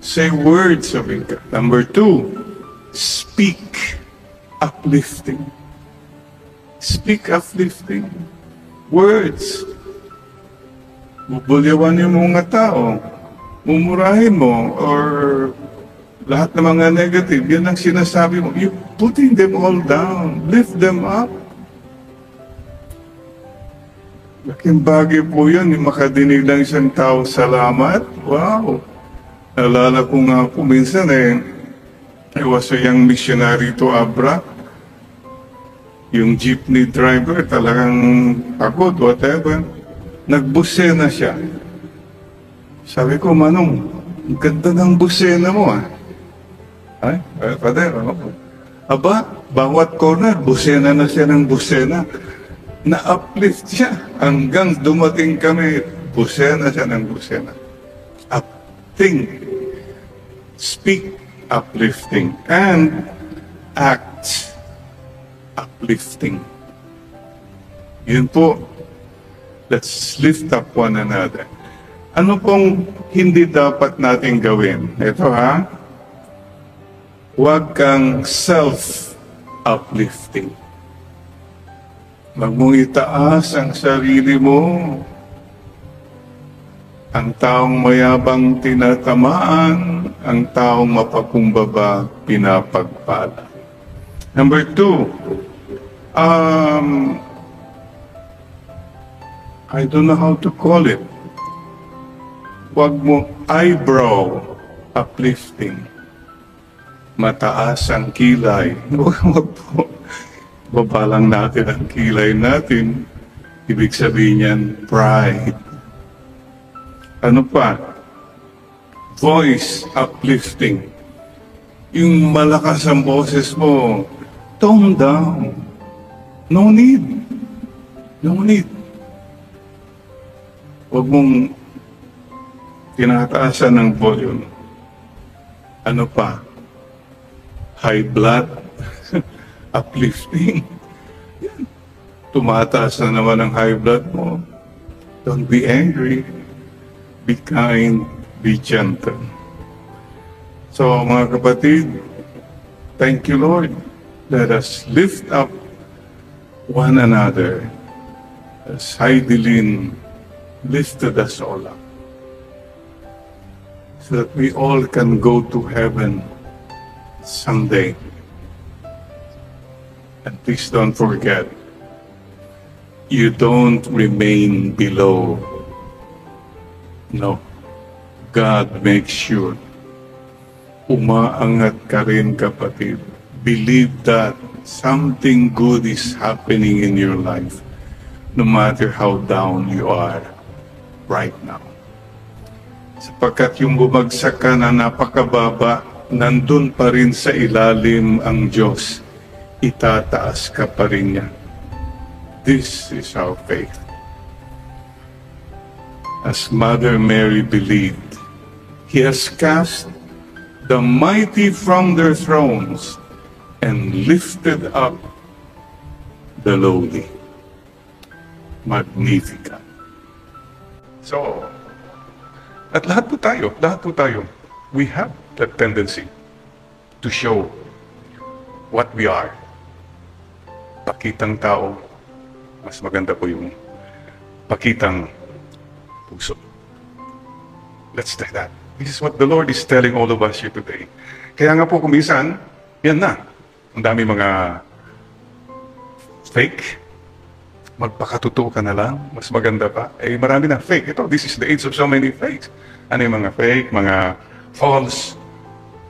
Say words of encouragement. Number two, speak uplifting. Speak uplifting. Words. Bubulyawan yung mga tao. Mumurahin mo or lahat ng mga negative, yan ang sinasabi mo. You're putting them all down. Lift them up. Laking bagay po yun, yung makadinig lang isang tao, salamat. Wow! Nalala ko nga po minsan I was a young missionary to Abra. Yung jeepney driver, talagang pagod, whatever. Nagbusena siya. Sabi ko, Manong, ang ganda ng busena mo Ay, Father, aba, bawat corner, busena na siya ng busena. Na-uplift siya hanggang dumating kami, busena siya ng busena. Think, speak uplifting. And acts uplifting. Yun po, let's lift up one another. Ano pong hindi dapat natin gawin? Ito ha, huwag kang self-uplifting. Huwag mong itaas ang sarili mo. Ang taong mayabang tinatamaan, ang taong mapakumbaba pinapagpala. Number 2, I don't know how to call it. Huwag mo eyebrow uplifting. Mataas ang kilay. Huwag po. Baba lang natin ang kilay natin. Ibig sabihin yan, pride. Ano pa? Voice uplifting. Yung malakas ang boses mo, tone down. No need. No need. Huwag mong tinataasan ng volume. Ano pa? High blood. Uplifting. Yan. Tumataas na naman ang high blood mo. Don't be angry. Be kind. Be gentle. So, mga kapatid, thank you, Lord. Let us lift up one another as Heidelin lifted us all up, so that we all can go to heaven someday. And please don't forget, you don't remain below. No. God makes sure umaangat ka rin, kapatid. Believe that something good is happening in your life, no matter how down you are right now. Sapagkat yung bumagsak ka na napakababa, nandun pa rin sa ilalim ang Diyos. Itataas ka pa rin niya. This is our faith. As Mother Mary believed, He has cast the mighty from their thrones and lifted up the lowly. Magnificat. So, at lahat po tayo, we have that tendency to show what we are. Pakitang tao, mas maganda po yung pakitang puso. Let's do that. This is what the Lord is telling all of us here today. Kaya nga po kumisan, yan na. Ang dami mga fake. Magpakatotoo ka na lang. Mas maganda pa. Eh, marami na fake. Ito, this is the age of so many fakes. Ano yung mga fake, mga false,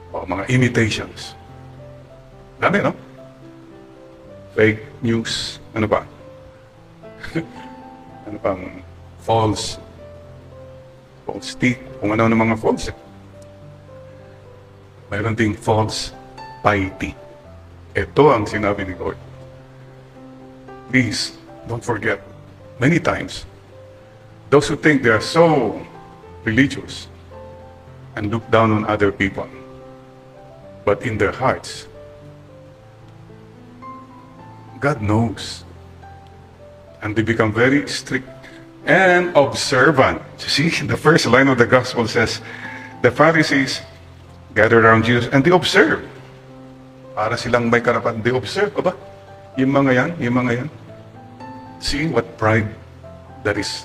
o mga imitations. Dami, no? Fake news. Ano pa? Ano pang false teeth. Kung ano ng mga false. Mayroon ding false piety. Ito ang sinabi ni Lord. Please, don't forget, many times, those who think they are so religious and look down on other people, but in their hearts, God knows. And they become very strict and observant. See, the first line of the gospel says, the Pharisees gathered around Jesus and they observed. Para silang may karapat, they observe. Aba, yung mga yan. See what pride that is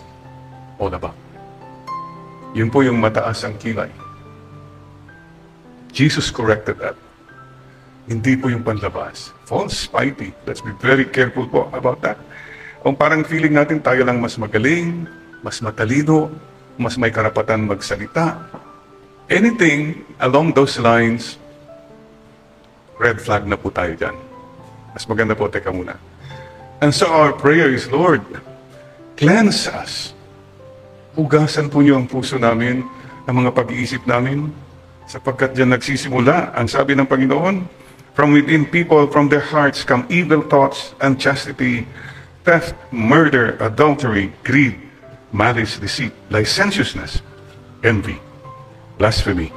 all about. Yun po yung mataas ang kilay. Jesus corrected that. Hindi po yung panlabas. False piety. Let's be very careful po about that. Kung parang feeling natin tayo lang mas magaling, mas matalino, mas may karapatan magsalita, anything along those lines, red flag na po tayo dyan. Mas maganda po, teka muna. And so our prayer is, Lord, cleanse us. Hugasan po niyo ang puso namin, ang mga pag-iisip namin, sapagkat dyan nagsisimula, ang sabi ng Panginoon, from within people, from their hearts come evil thoughts, unchastity, theft, murder, adultery, greed, malice, deceit, licentiousness, envy, blasphemy,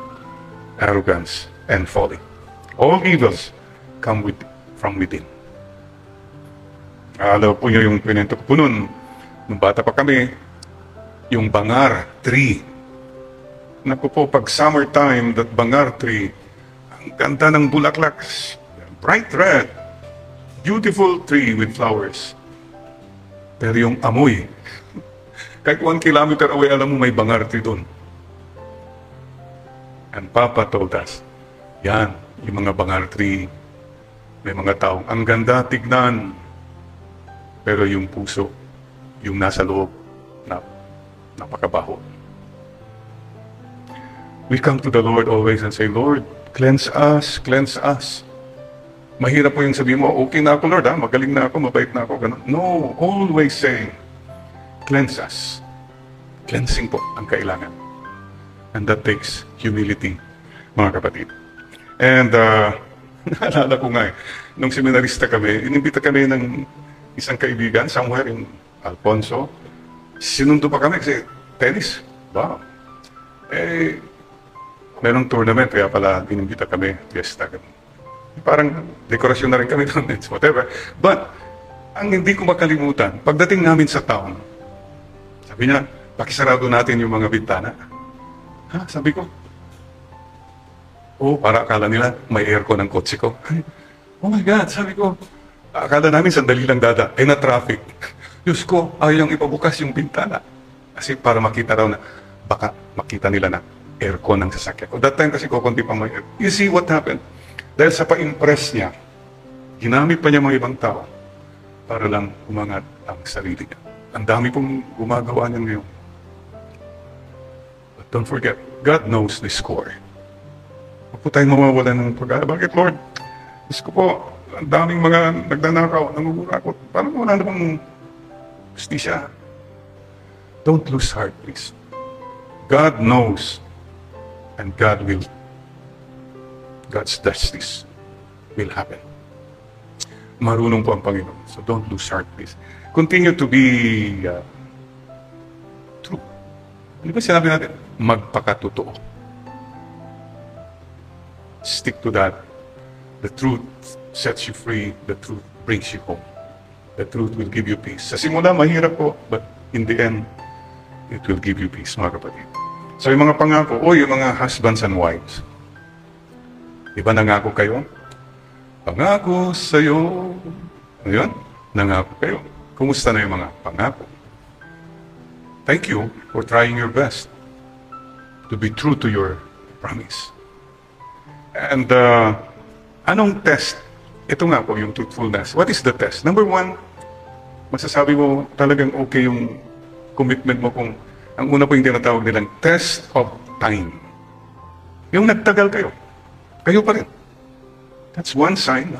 arrogance, and folly. All evils come from within. Alam po nyo yung pinento ko po nun. Nung bata pa kami, yung bangar tree. Naku po, pag summertime, that bangar tree, ang ganda ng bulaklak, bright red, beautiful tree with flowers. Pero yung amoy, kahit 1 kilometer away, alam mo may bangar tree doon. And Papa told us, yan, yung mga bangar tree, may mga taong ang ganda tignan, pero yung puso, yung nasa loob, napakabaho. We come to the Lord always and say, Lord, cleanse us, cleanse us. Mahirap po yung sabihin mo, okay na ako, Lord, magaling na ako, mabait na ako. Ganun. No, always saying, cleanse us. Cleansing po ang kailangan. And that takes humility, mga kapatid. And naalala ko nga nung seminarista kami, inimbita kami ng isang kaibigan, somewhere in Alfonso. Sinundo pa kami kasi tennis. Wow. Merong tournament, kaya pala inimbita kami, fiesta. Parang dekorasyon na rin kami doon, it's whatever. But, ang hindi ko makalimutan, pagdating namin sa town, sabi niya, pakisarado natin yung mga bintana. Ha? Sabi ko, para akala nila may aircon ang kotse ko. Oh my God, sabi ko, akala namin sandali lang na traffic. Diyos ko, ayaw ipabukas yung bintana. Kasi para makita raw na, baka makita nila na aircon ng sasakyan ko. That time kasi kukunti pa may aircon. You see what happened? Dahil sa pa-impress niya, ginamit pa niya mga ibang tao para lang umangat ang sarili niya. Ang dami pong gumagawa niya ngayon. But don't forget, God knows the score. Huwag po tayong mawawala ng pag-aaral. Bakit, Lord? Diyos ko po, ang daming mga nagdanakaw, nangugurakot. Parang wala namang justisya. Don't lose heart, please. God knows and God's justice will happen. Marunong po ang Panginoon. So don't lose heart, please. Continue to be true. Ano ba sinabi natin? Magpakatotoo. Stick to that. The truth sets you free. The truth brings you home. The truth will give you peace. Sa simula, mahirap po, but in the end, it will give you peace, mga kapatid. So yung mga pangako, yung mga husbands and wives, di ba nangako kayo? Pangako sa'yo. Ano yun? Nangako kayo. Kumusta na yung mga pangako? Thank you for trying your best to be true to your promise. And anong test? Ito nga po yung truthfulness. What is the test? Number 1, masasabi mo talagang okay yung commitment mo kung ang una po yung tinatawag nilang test of time. Yung nagtagal kayo. Kayo pa rin. That's one sign.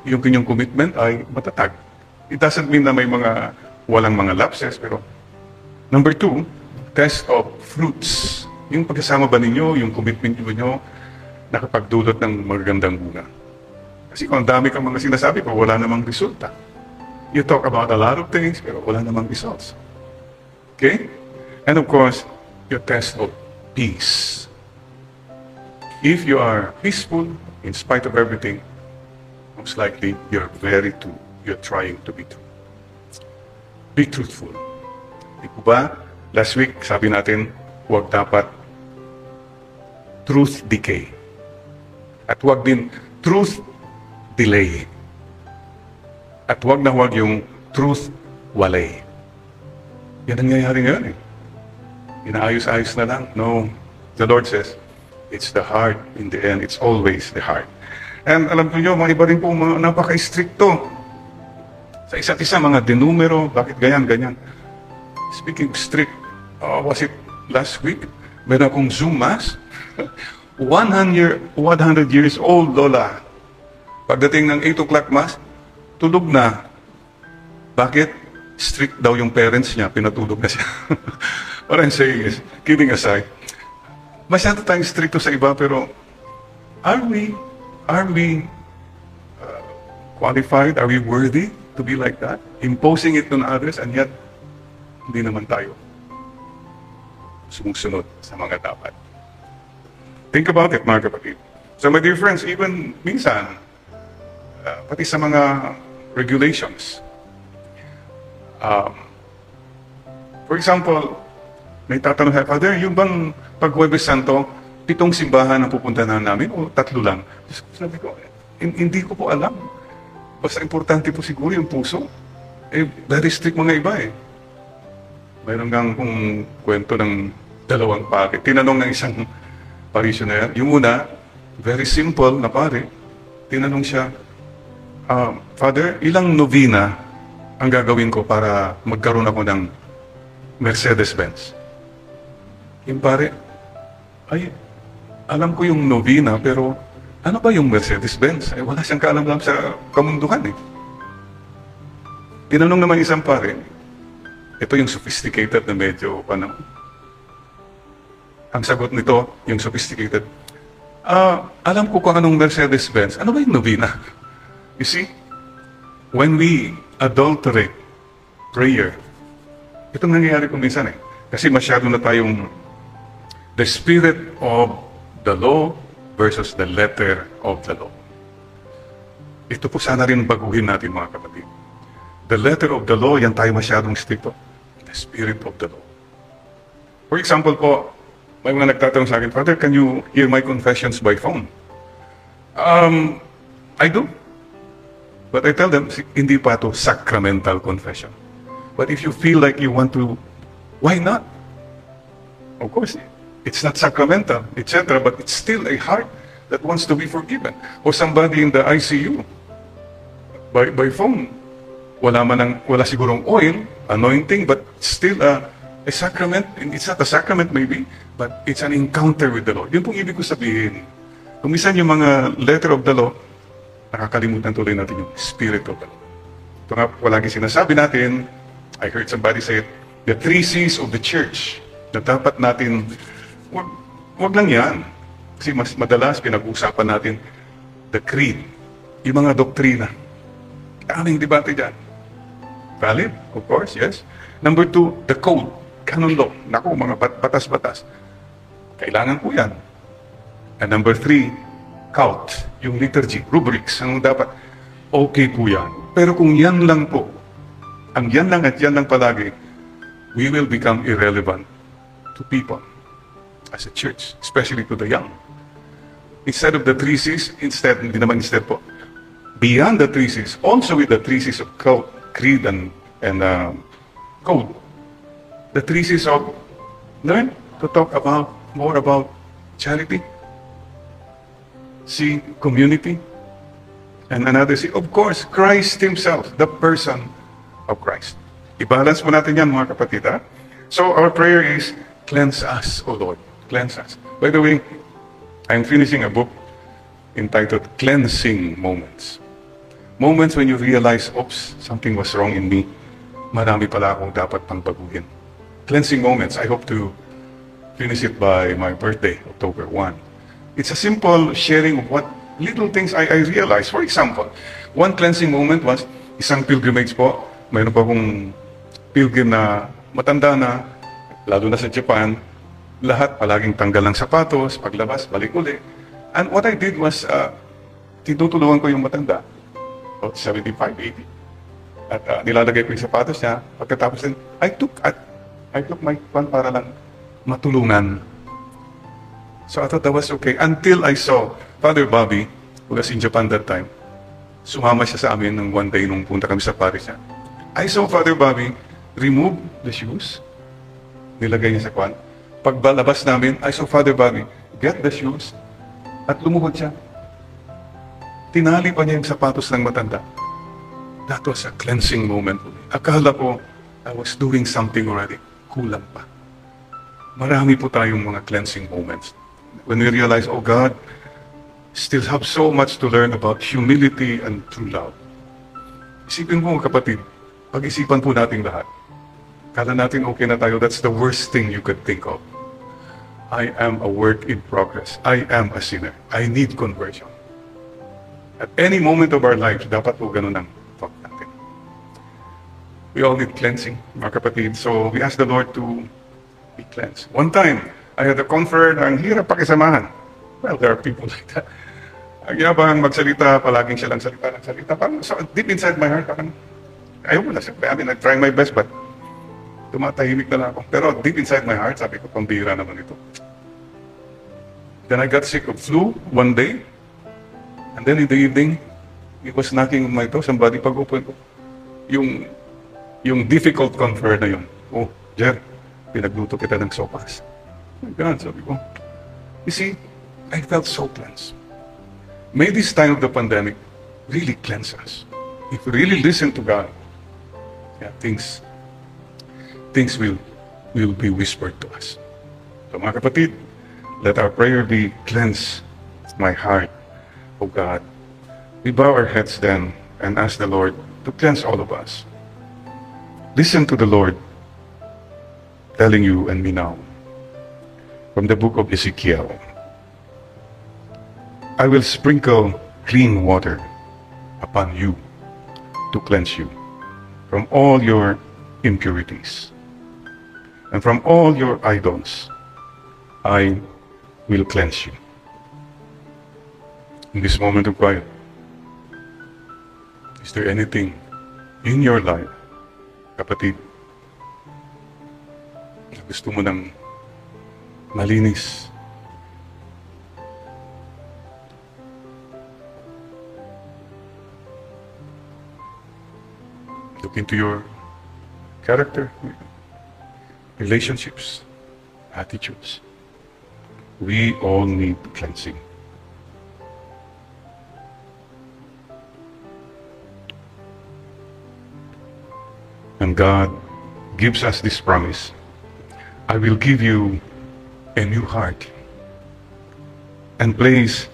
Yung kanyang commitment ay matatag. It doesn't mean na may mga walang mga lapses, pero number 2, test of fruits. Yung pagkasama ba ninyo, yung commitment nyo, nakapagdulot ng magagandang bunga. Kasi kung ang dami kang mga sinasabi, pero wala namang resulta. You talk about a lot of things, pero wala namang results. Okay? And of course, your test of peace. If you are peaceful, in spite of everything, most likely, you're very true. You're trying to be true. Be truthful. Di po ba? Last week, sabi natin, huwag dapat truth decay. At huwag din truth delay. At huwag na huwag yung truth walay. Yan ang nangyayari ngayon eh. Inaayos-ayos na lang. No. The Lord says, it's the heart. In the end, it's always the heart. And alam ko nyo, mga iba rin po, mga napaka-stricto. Sa isa't isa, mga denumero, bakit ganyan. Speaking of strict, was it last week? Meron akong Zoom mass. 100 years old, Lola. Pagdating ng 8 o'clock mass, tulog na. Bakit? Strict daw yung parents niya, pinatulog na siya. What I'm saying is, kidding aside, masyado tayong stricto sa iba, pero are we qualified? Are we worthy to be like that? Imposing it on others, and yet, hindi naman tayo sumusunod sa mga dapat. Think about it, mga kapatid. So my dear friends, even minsan, pati sa mga regulations, for example, may tatanong, Father, yung bang pag Huwebes Santo, 7 simbahan ang pupuntahan namin o 3 lang? Sabi ko, hindi ko po alam. Basta importante po siguro yung puso. Very strict mga iba eh. Mayroon kang kung kwento ng 2 pare. Tinanong ng isang parishioner. Yung una, very simple na pare. Tinanong siya, Father, ilang novena ang gagawin ko para magkaroon ako ng Mercedes-Benz? Yung pare, ay, alam ko yung novena, pero ano ba yung Mercedes-Benz? Wala siyang kaalam-alam sa kamunduhan eh. Tinanong naman isang pare, ito yung sophisticated na medyo, ang sagot nito, yung sophisticated, alam ko kung anong Mercedes-Benz. Ano ba yung novena? You see, when we adulterate prayer, itong nangyayari kung minsan eh. Kasi masyado na tayong the spirit of the law versus the letter of the law. Ito po sana rin baguhin natin, mga kapatid. The letter of the law, yan tayo masyadong stricto. The spirit of the law. For example po, may mga nagtatanong sa akin, Father, can you hear my confessions by phone? I do. But I tell them, hindi pa ito sacramental confession. But if you feel like you want to, why not? Of course, it's not sacramental, etc. But it's still a heart that wants to be forgiven. Or somebody in the ICU, by phone, wala sigurong oil, anointing, but still a sacrament. It's not a sacrament maybe, but it's an encounter with the Lord. Yun pong ibig ko sabihin. Kung minsan yung mga letter of the law, nakakalimutan tuloy natin yung spirit of the law. Ito nga palagi sinasabi natin, I heard somebody say it, the 3 C's of the church, na dapat natin, wag lang yan. Kasi mas madalas pinag-uusapan natin the creed, yung mga doktrina. Kaming debate dyan. Valid, of course, yes. Number 2, the code, canon law. Naku, mga batas-batas. Kailangan po yan. And number 3, cult, yung liturgy, rubrics, anong dapat. Okay po yan. Pero kung yan lang po, ang yan lang at yan lang palagi, we will become irrelevant to people as a church, especially to the young. Instead of the 3 C's, hindi naman instead po, beyond the 3 C's, also with the 3 C's of cult, creed and code, the 3 C's of learn to talk more about charity, see community, and another C, of course, Christ Himself, the person of Christ. I-balance mo natin yan, mga kapatid, ha? So, our prayer is, cleanse us, O Lord. Cleanse us. By the way, I'm finishing a book entitled Cleansing Moments. Moments when you realize, oops, something was wrong in me. Marami pala akong dapat pang baguhin. Cleansing Moments. I hope to finish it by my birthday, October 1. It's a simple sharing of what little things I realized. For example, one cleansing moment was isang pilgrimage po. Mayroon pa akong pilgrim na matanda na, lalo na sa Japan, lahat palaging tanggal ng sapatos, paglabas, balik uli. And what I did was, tinutulungan ko yung matanda, about 75, 80. At nilalagay ko yung sapatos niya. Pagkatapos din, I took my pan para lang matulungan. So I thought that was okay. Until I saw Father Bobby, who was in Japan that time, sumama siya sa amin ng one day nung punta kami sa parish niya. I saw Father Bobby remove the shoes, nilagay niya sa kwan. Pagbalabas namin, I saw Father Bobby get the shoes at lumuhod siya. Tinali pa niya yung sapatos ng matanda. That was a cleansing moment. Akala ko, I was doing something already. Kulang pa. Marami po tayong mga cleansing moments. When we realize, oh God, still have so much to learn about humility and true love. Isipin mo, kapatid, pag-isipan po natin lahat. Kala natin okay na tayo, that's the worst thing you could think of. I am a work in progress. I am a sinner. I need conversion. At any moment of our lives, dapat po ganun ang thought natin. We all need cleansing, mga kapatid. So we ask the Lord to be cleansed. One time, I had a conference na ang hirap pakisamahan. Well, there are people like that. Ang yabang magsalita, palaging siya lang salita ng salita. Parang so, deep inside my heart, parang ayaw mo na siyempre. I mean, I'm trying my best, but tumatahimik na lang ako. Pero deep inside my heart, sabi ko, pambira naman ito. Then I got sick of flu one day. And then in the evening, he was knocking on my door. Somebody pag-open ko. Yung difficult confer na yun. Oh, Jer, pinagluto kita ng sopas. Oh my God, sabi ko. You see, I felt so cleansed. May this time of the pandemic really cleanse us. If we really listen to God, yeah, things will be whispered to us. So mga kapatid, let our prayer be, cleanse my heart, O God. We bow our heads then and ask the Lord to cleanse all of us. Listen to the Lord telling you and me now from the book of Ezekiel. I will sprinkle clean water upon you to cleanse you from all your impurities. And from all your idols, I will cleanse you. In this moment of quiet, is there anything in your life, kapatid, na gusto mo nang malinis? Look into your character, relationships, attitudes. We all need cleansing. And God gives us this promise. I will give you a new heart and place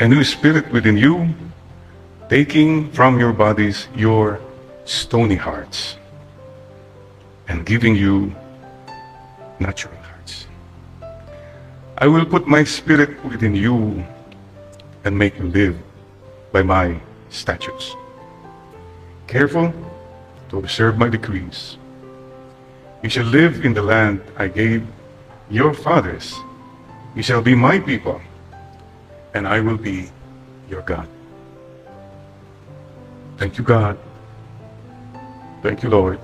a new spirit within you, taking from your bodies your stony hearts and giving you natural hearts. I will put my spirit within you and make you live by my statutes, careful to observe my decrees. You shall live in the land I gave your fathers. You shall be my people, and I will be your God. Thank you, God. Thank you, Lord.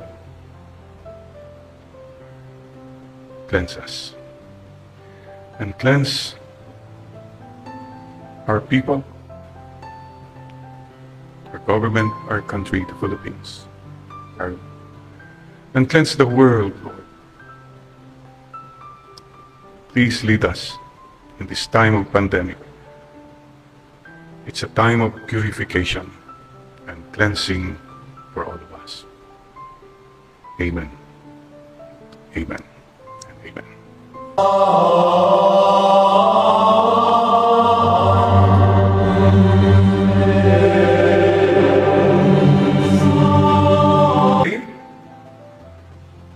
Cleanse us. And cleanse our people, our government, our country, the Philippines. And cleanse the world, Lord. Please lead us in this time of pandemic. It's a time of purification and cleansing for all of us. Amen. Amen. And amen.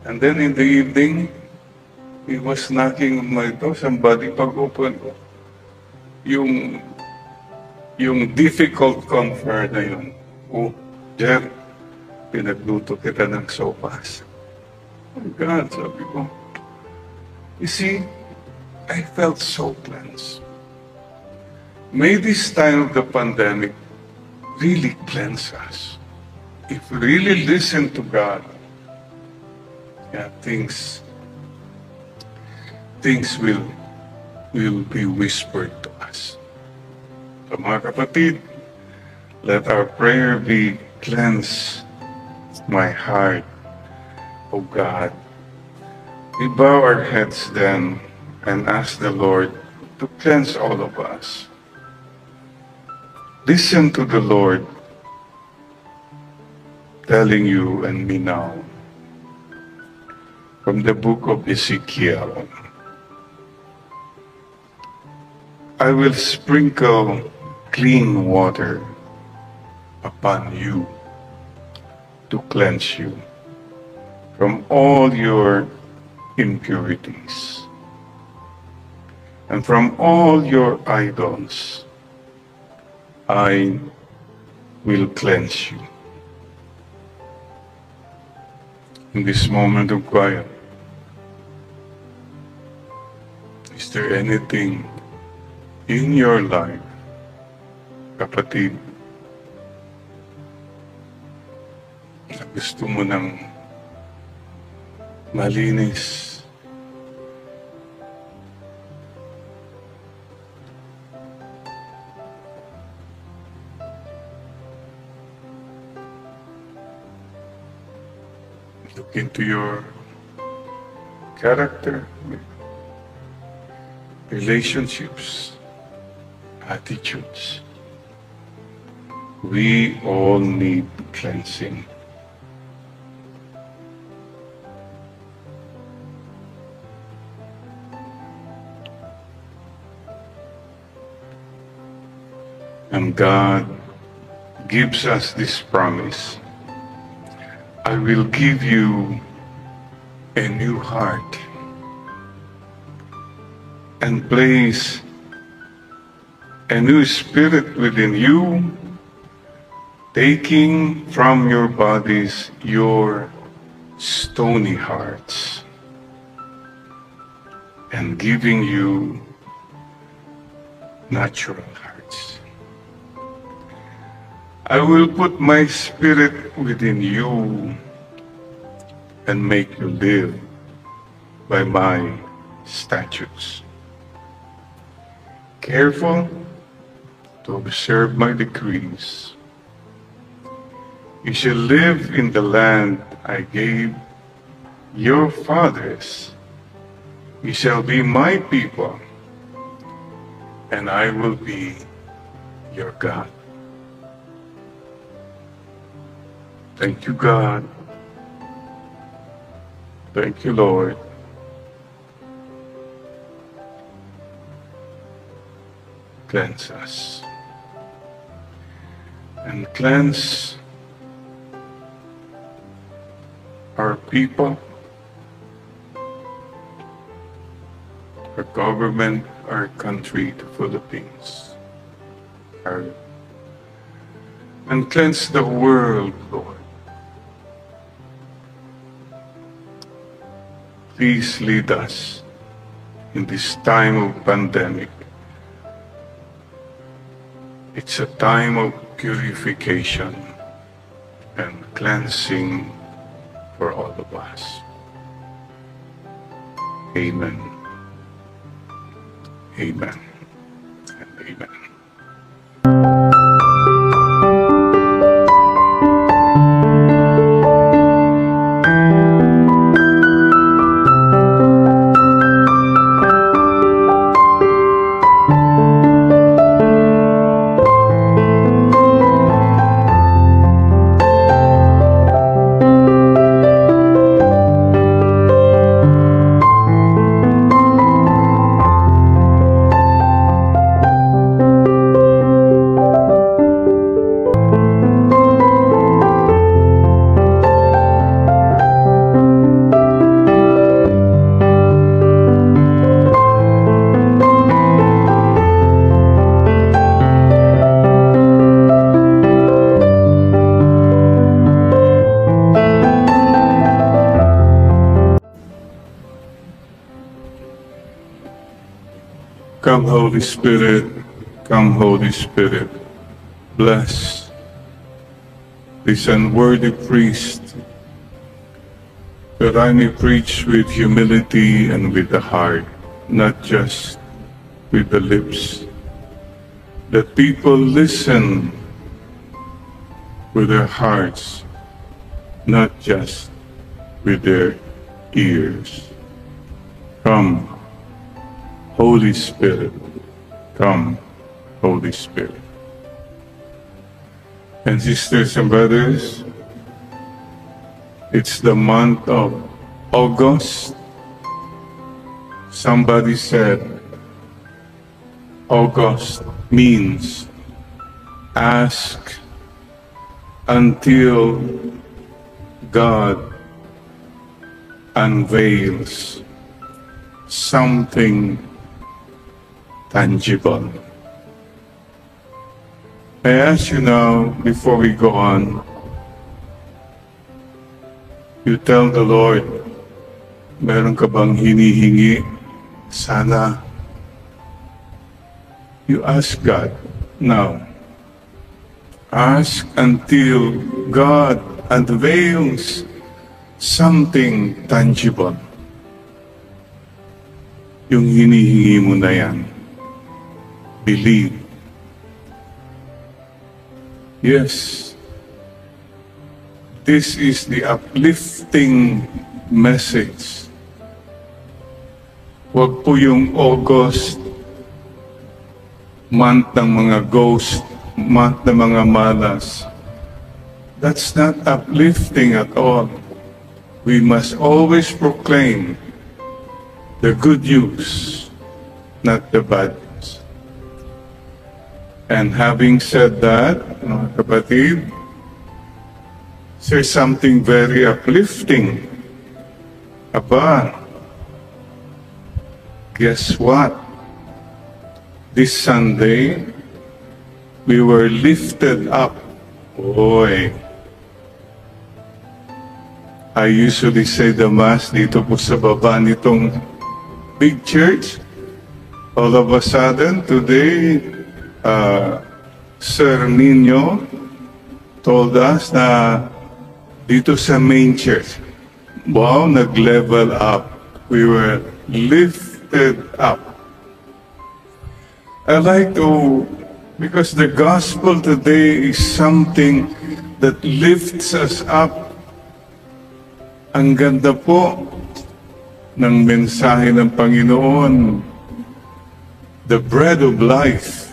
And then in the evening, he was knocking on my door. Somebody pag-open ko. Yung difficult confer na yun. Oh, Jer, pinagluto kita ng sopas. Oh my God, sabi ko. You see, I felt so cleansed. May this time of the pandemic really cleanse us. If we really listen to God, yeah, things will be whispered to us. So mga kapatid, let our prayer be, cleanse my heart, O God. We bow our heads then and ask the Lord to cleanse all of us. Listen to the Lord telling you and me now from the book of Ezekiel. I will sprinkle clean water upon you to cleanse you from all your impurities and from all your idols. I will cleanse you. In this moment of quiet, is there anything in your life, kapatid, na gusto mo ng malinis, look into your character, relationships, attitudes. We all need cleansing. And God gives us this promise: I will give you a new heart and place a new spirit within you, taking from your bodies your stony hearts and giving you natural hearts. I will put my spirit within you and make you live by my statutes. Careful to observe my decrees. You shall live in the land I gave your fathers. You shall be my people, and I will be your God. Thank you, God. Thank you, Lord. Cleanse us. And cleanse our people, our government, our country, the Philippines. And cleanse the world, Lord. Please lead us in this time of pandemic. It's a time of purification and cleansing for all of us. Amen. Amen. And amen. Come, Holy Spirit, come, Holy Spirit, bless this unworthy priest, that I may preach with humility and with the heart, not just with the lips, that people listen with their hearts, not just with their ears. Come, Holy Spirit, come, Holy Spirit. And sisters and brothers, it's the month of August. Somebody said August means ask until God unveils something tangible. I ask you now, before we go on, you tell the Lord, meron ka bang hinihingi? Sana You ask God now. Ask until God unveils something tangible. Yung hinihingi mo na yan. Believe. Yes. This is the uplifting message. Huwag po yung August, month ng mga ghost, month ng mga malas. That's not uplifting at all. We must always proclaim the good news, not the bad news. And having said that, mga kapatid, there's something very uplifting. Aba, guess what? This Sunday, we were lifted up. Boy. I usually say the Mass dito po sa baba nitong big church. All of a sudden, today, Sir Nino told us na dito sa main church, wow, nag-level up. We were lifted up. I like to, because the gospel today is something that lifts us up. Ang ganda po ng mensahe ng Panginoon, the bread of life,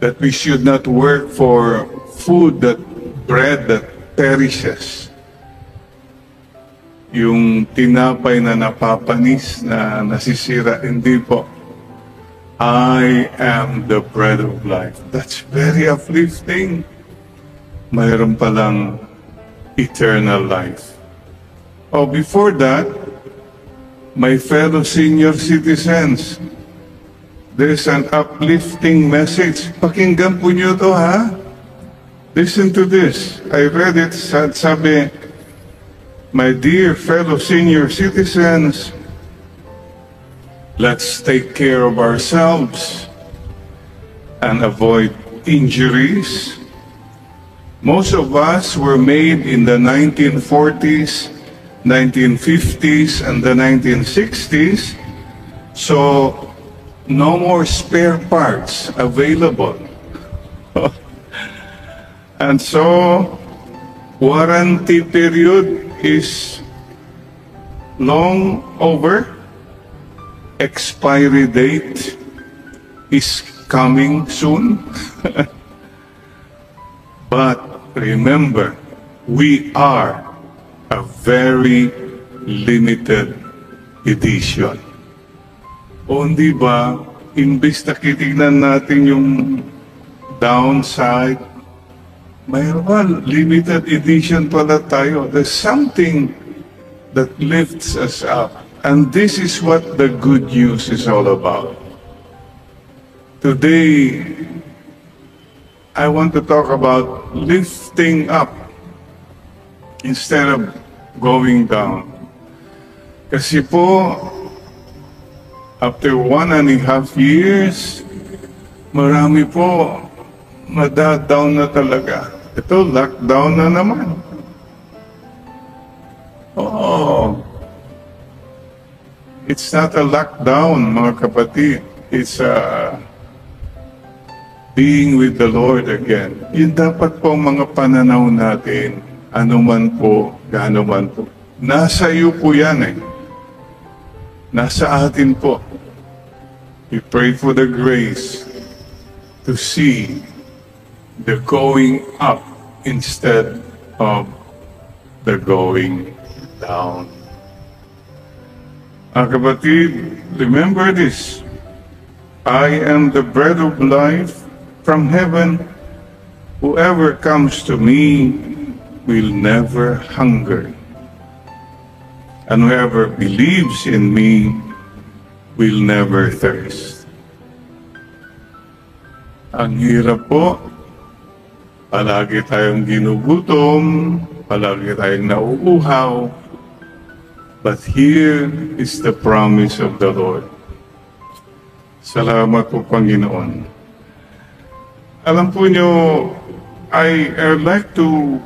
that we should not work for bread that perishes. Yung tinapay na napapanis, na nasisira, hindi po. I am the bread of life. That's very uplifting. Mayroon palang eternal life. Oh, before that, my fellow senior citizens, there's an uplifting message. Pakinggan po niyo to, ha? Listen to this. I read it. Sabi, my dear fellow senior citizens, let's take care of ourselves and avoid injuries. Most of us were made in the 1940s, 1950s, and the 1960s, so no more spare parts available. And so, warranty period is long over. Expiry date is coming soon. But remember, we are a very limited edition. O hindi ba, imbis na kitignan natin yung downside, mayroon limited edition pala tayo. There's something that lifts us up. And this is what the good news is all about. Today, I want to talk about lifting up instead of going down. Kasi po, after 1.5 years, marami po madadown na talaga. Ito, lockdown na naman. Oh, it's not a lockdown, mga kapatid. It's a being with the Lord again. Yun dapat po ang mga pananaw natin, ano man po, gaano man po. Nasa iyo po yan eh. Nasa atin po. We pray for the grace to see the going up instead of the going down. Mga kapatid, remember this. I am the bread of life from heaven. Whoever comes to me will never hunger. And whoever believes in me will never thirst. Ang hirap po. Palagi tayong ginugutom, palagi tayong nauuhaw. But here is the promise of the Lord. Salamat po, Panginoon. Alam po nyo, I'd like to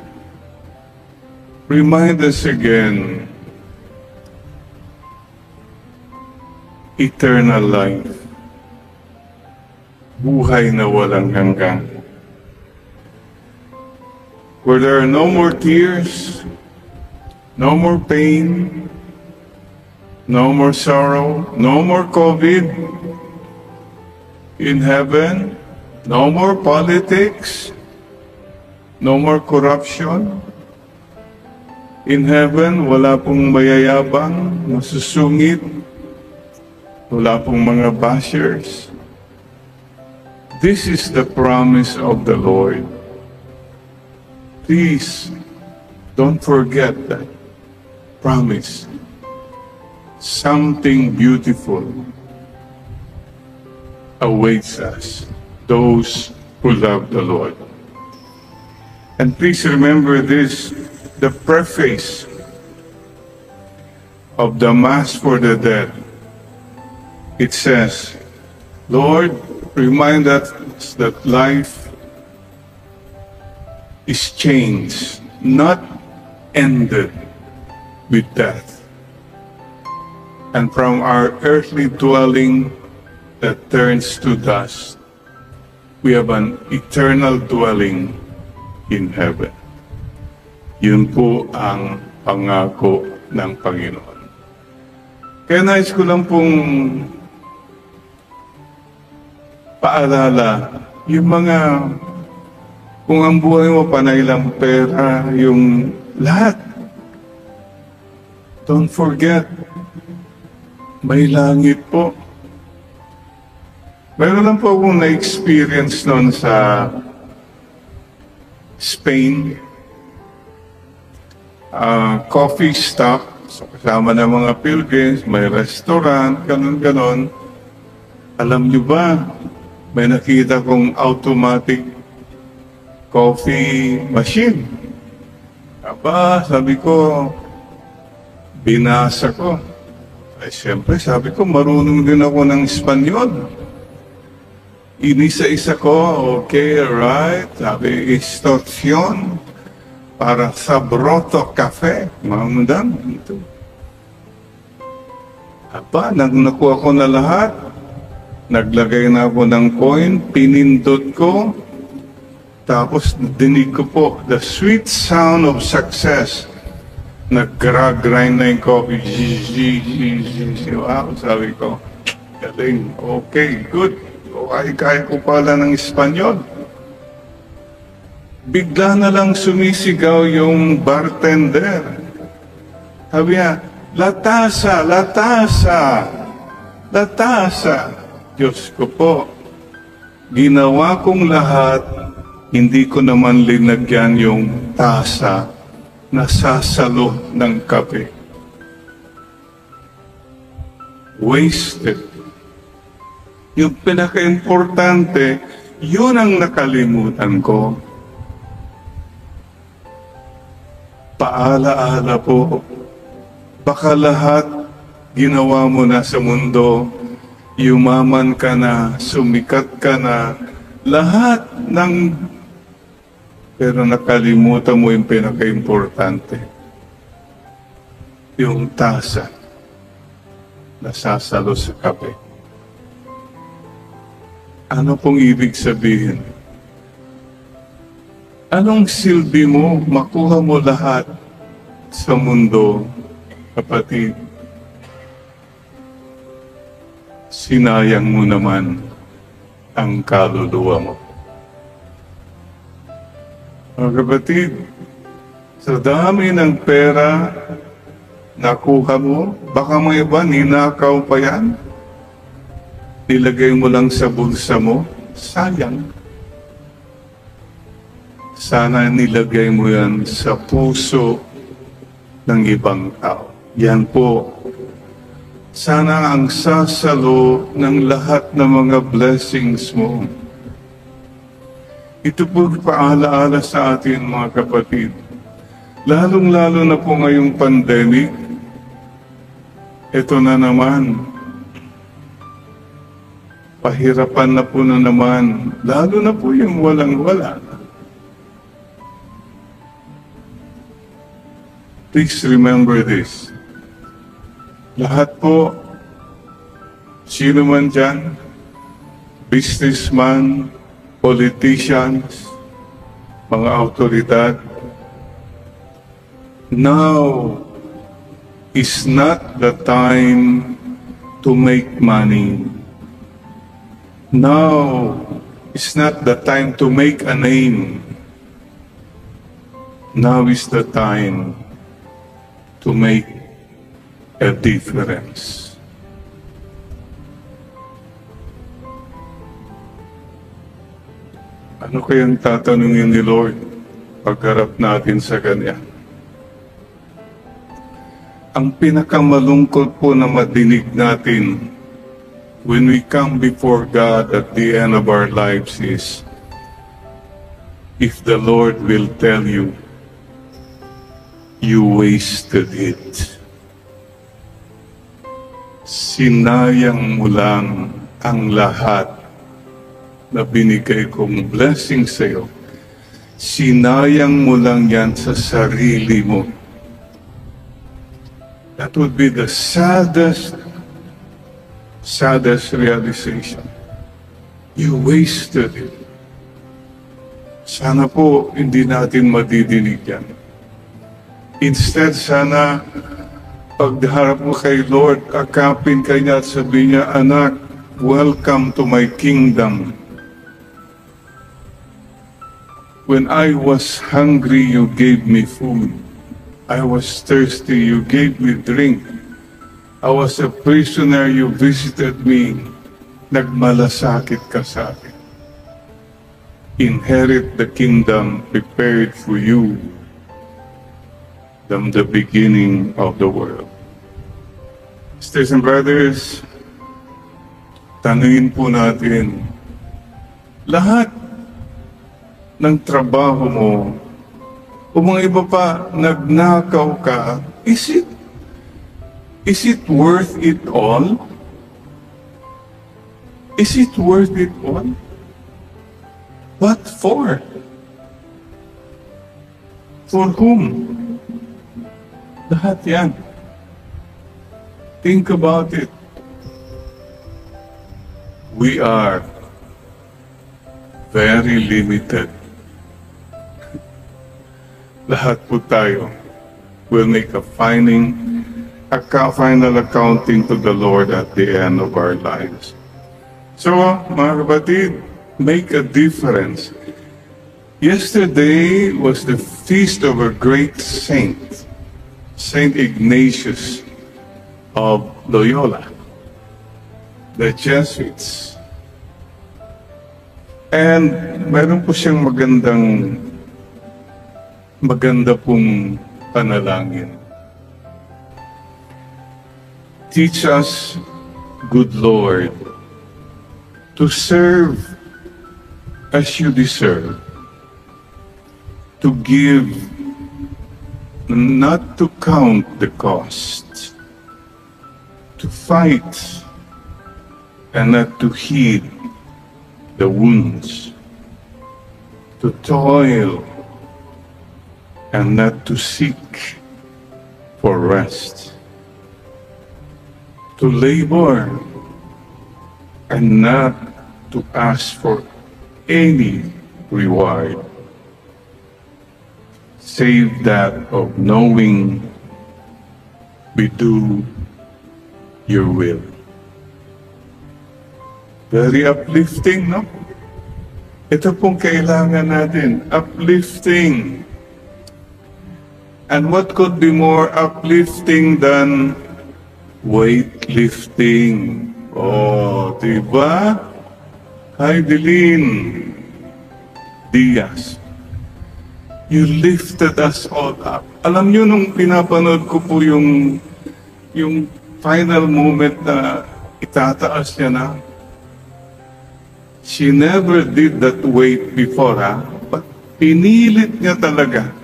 remind us again, eternal life, buhay na walang hanggan, where there are no more tears, no more pain, no more sorrow, no more COVID. In heaven, no more politics, no more corruption. In heaven, wala pong mayayabang, masusungit, wala pong mga bashers. This is the promise of the Lord. Please, don't forget that promise. Something beautiful awaits us, those who love the Lord. And please remember this, the preface of the Mass for the Dead. It says, Lord, remind us that life is changed, not ended with death. And from our earthly dwelling that turns to dust, we have an eternal dwelling in heaven. Yun po ang pangako ng Panginoon. Kaya nais ko lang pong paalala, yung mga, kung ang buhay mo panay lang pera, yung lahat. Don't forget, may langit po. Meron lang po akong na-experience noon sa Spain. Coffee stop, so kasama ng mga pilgrims, may restaurant, ganon-ganon. Alam niyo ba, may nakita kong automatic coffee machine. Aba, sabi ko, binasa ko. Ay, siyempre, sabi ko, marunong din ako ng Espanyol. Inisa-isa ko, okay, right, sabi, instruction para sa broto cafe. Mamandang ito. Aba, nakuha ko na lahat. Naglagay na ako ng coin, pinindot ko. Tapos dinig ko po, the sweet sound of success. Nag-grind na yung coffee. Wow, sabi ko, galing, okay, good. Kaya ko pala ng Espanyol. Bigla na lang sumisigaw yung bartender. Sabi niya, latasa, latasa, latasa. Diyos ko po, ginawa kong lahat, hindi ko naman linagyan yung tasa na sasalo ng kape. Wasted. Yung pinaka-importante, yun ang nakalimutan ko. Paala-ala po, baka lahat ginawa mo na sa mundo, yumaman ka na, sumikat ka na, lahat ng... Pero nakalimutan mo yung pinaka-importante. Yung tasa na sasalo sa kape. Ano pong ibig sabihin? Anong silbi mo makuha mo lahat sa mundo, kapatid? Sinayang mo naman ang kaluluwa mo. Mga kapatid, sa dami ng pera nakuha mo, baka may iba ninakaw pa yan. Nilagay mo lang sa bulsa mo, sayang. Sana nilagay mo yan sa puso ng ibang tao. Yan po. Sana ang sasalo ng lahat ng mga blessings mo. Ito po paalaala sa atin, mga kapatid. Lalong-lalo na po ngayong pandemic, ito na naman. pahirapan na po na naman, lalo na po yung walang-wala. Please remember this. Lahat po, sino man dyan, businessman, politicians, mga autoridad, now is not the time to make money. Now is not the time to make a name. Now is the time to make a difference. Ano kayang tatanungin ni Lord pagharap natin sa Kanya? Ang pinakamalungkot po na madinig natin when we come before God at the end of our lives is, if the Lord will tell you, you wasted it. Sinayang mo lang ang lahat na binigay kong blessing sa iyo. Sinayang mo lang yan sa sarili mo. That would be the saddest realization. You wasted it. Sana po hindi natin madidinig yan. Instead, sana pagharap mo kay Lord, akapin ka niya at sabihin niya, anak, welcome to my kingdom. When I was hungry, you gave me food. I was thirsty, you gave me drink. I was a prisoner, you visited me. Nagmalasakit ka sa akin. Inherit the kingdom prepared for you from the beginning of the world. Sisters and brothers, tanungin po natin, lahat ng trabaho mo, o mga iba pa, nagnakaw ka, is it worth it all? Is it worth it all? What for? For whom? Lahat yan. Think about it. We are very limited. Lahat po tayo will make a final accounting to the Lord at the end of our lives. So, mga kapatid, make a difference. Yesterday was the feast of a great saint, Saint Ignatius of Loyola, the Jesuits. And meron po siyang maganda pong panalangin. Teach us, good Lord, to serve as you deserve, to give, not to count the cost, to fight and not to heed the wounds, to toil and not to seek for rest, to labor and not to ask for any reward, save that of knowing we do your will. Very uplifting, no? Ito pong kailangan natin, uplifting. And what could be more uplifting than weightlifting? Oh, diba? Hi, Deline Diaz. You lifted us all up. Alam nyo, nung pinapanood ko po yung final moment na itataas niya na, she never did that weight before, ha? But pinilit niya talaga.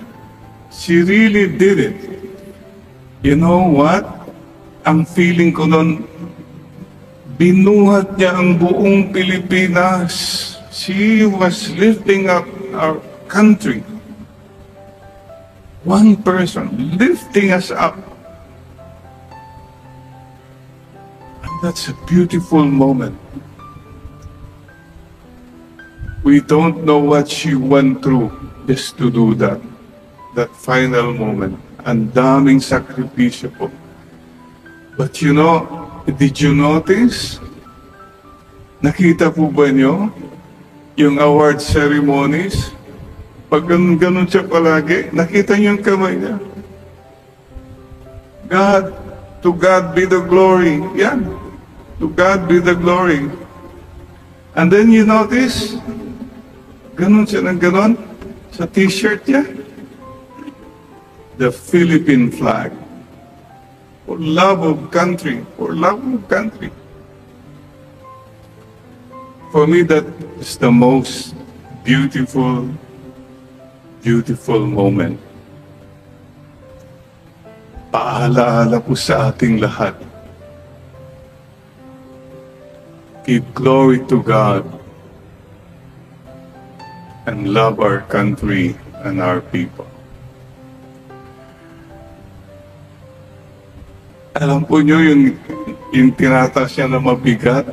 She really did it. You know what? Ang feeling ko nun, Binuhat niya ang buong Pilipinas. She was lifting up our country. One person lifting us up. And that's a beautiful moment. We don't know what she went through just to do that. That final moment. Ang daming sakripisyo po. But you know, did you notice? Nakita po ba niyo yung award ceremonies? Pag ganun siya palagi, nakita niyo yung kamay niya. God, to God be the glory. Yan. To God be the glory. And then you notice, ganun siya ng ganun sa t-shirt niya. The Philippine flag. For love of country. For love of country. For me, that is the most beautiful, beautiful moment. Paalaala po sa ating lahat. Give glory to God and love our country and our people. Alam po nyo yung tinataas niya na mabigat?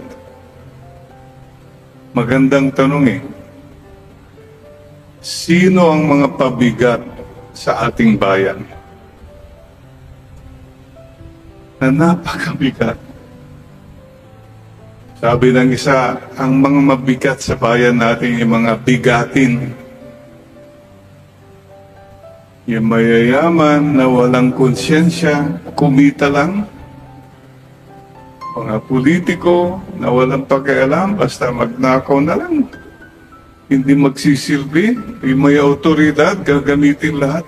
Magandang tanong eh. Sino ang mga pabigat sa ating bayan? Na napakabigat. Sabi ng isa, ang mga mabigat sa bayan natin yung mga bigatin. Yung mayayaman na walang konsyensya, kumita lang. Mga politiko na walang pakialam, basta magnakaw na lang. Hindi magsisilbi, yung may autoridad, gagamitin lahat.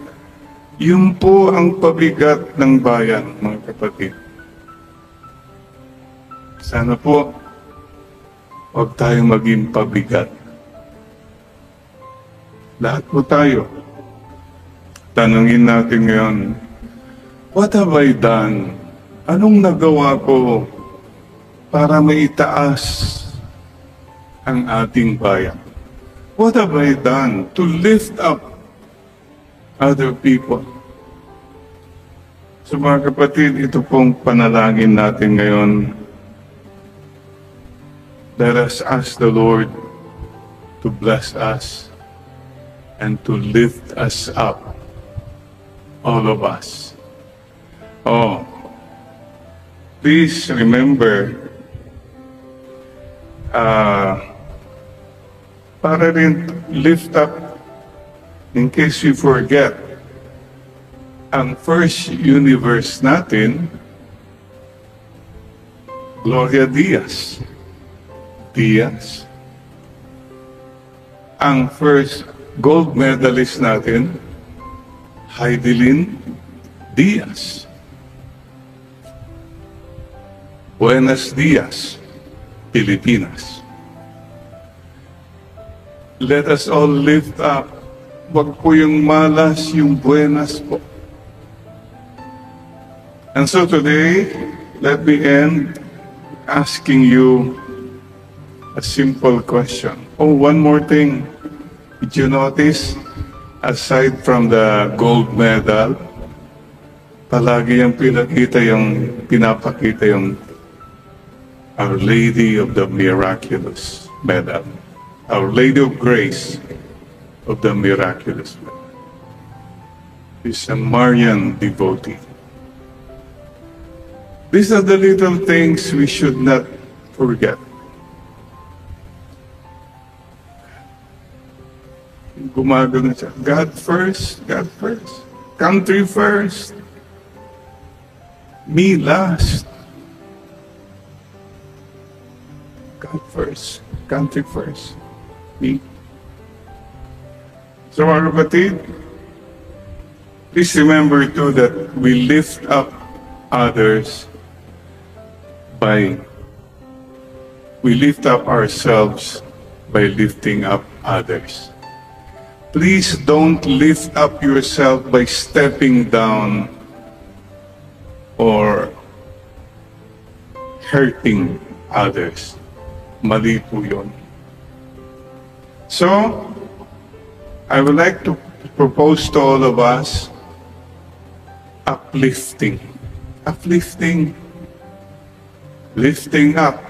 Yun po ang pabigat ng bayan, mga kapatid. Sana po, huwag tayong maging pabigat. Lahat po tayo. Tanungin natin ngayon, what have I done? Anong nagawa ko para maitaas ang ating bayan? What have I done to lift up other people? So mga kapatid, ito pong panalangin natin ngayon. Let us ask the Lord to bless us and to lift us up. All of us. Oh, please remember, para rin lift up, in case we forget, ang first universe natin, Gloria Diaz. Diaz. Ang first gold medalist natin, Heidelin Diaz. Buenos Dias, Pilipinas. Let us all lift up. Wag po yung malas, yung buenas po. And so today, let me end asking you a simple question. Oh, one more thing. Did you notice? Aside from the gold medal, palagi yung pinapakita yung Our Lady of the Miraculous Medal. Our Lady of Grace of the Miraculous Medal. She's a Marian devotee. These are the little things we should not forget. Gumagano siya. God first, God first. Country first. Me last. God first. Country first. Me. So mga kapatid, please remember too that we lift up others we lift up ourselves by lifting up others. Please don't lift up yourself by stepping down or hurting others. Mali po yun. So, I would like to propose to all of us uplifting. Uplifting. Lifting up.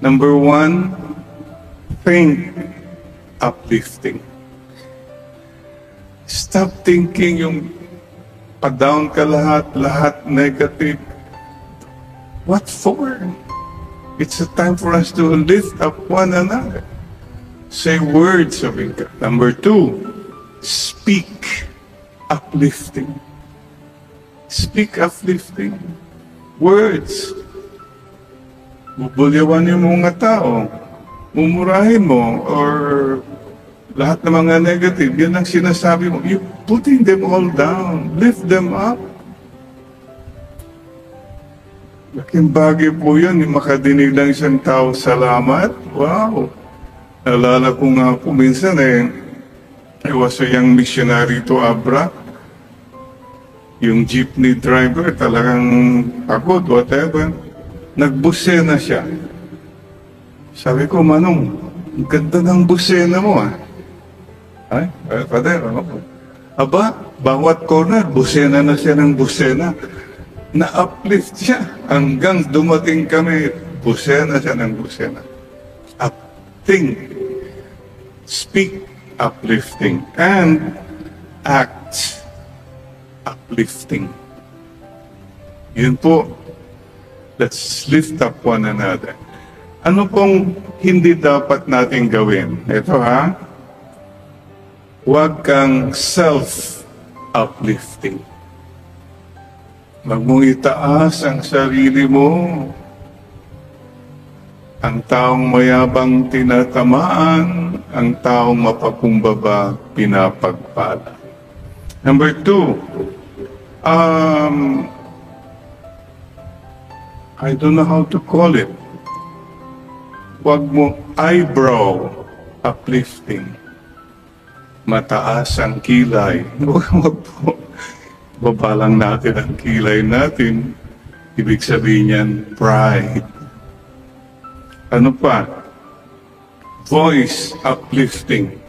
Number one, think uplifting. Stop thinking yung pa-down ka lahat negative. What for? It's a time for us to lift up one another. Say words of encouragement. Number two, speak uplifting. Speak uplifting. Words. Bubulyawan yung mga tao. Mumurahin mo or lahat ng mga negative, yan ang sinasabi mo. You're putting them all down. Lift them up. Laking bagay po yun, yung makadinig ng isang tao, salamat. Wow! Nalala ko nga po minsan I was a young missionary to Abra. Yung jeepney driver, talagang pagod, whatever. Nagbusena siya. Sabi ko, Manong, ang ganda ng busena mo Ay, Father, aba, bawat corner, busena na siya ng busena. Na-uplift siya hanggang dumating kami, busena siya ng busena. Think, speak uplifting, and act uplifting. Yun po. Let's lift up one another. Ano pong hindi dapat natin gawin? Ito huwag kang self-uplifting. Huwag mong itaas ang sarili mo. Ang taong mayabang tinatamaan, ang taong mapakumbaba pinapagpala. Number two, I don't know how to call it. Huwag mo eyebrow uplifting. Mataas ang kilay. Huwag po. Baba lang natin ang kilay natin. Ibig sabihin yan, pride. Ano pa? Voice uplifting.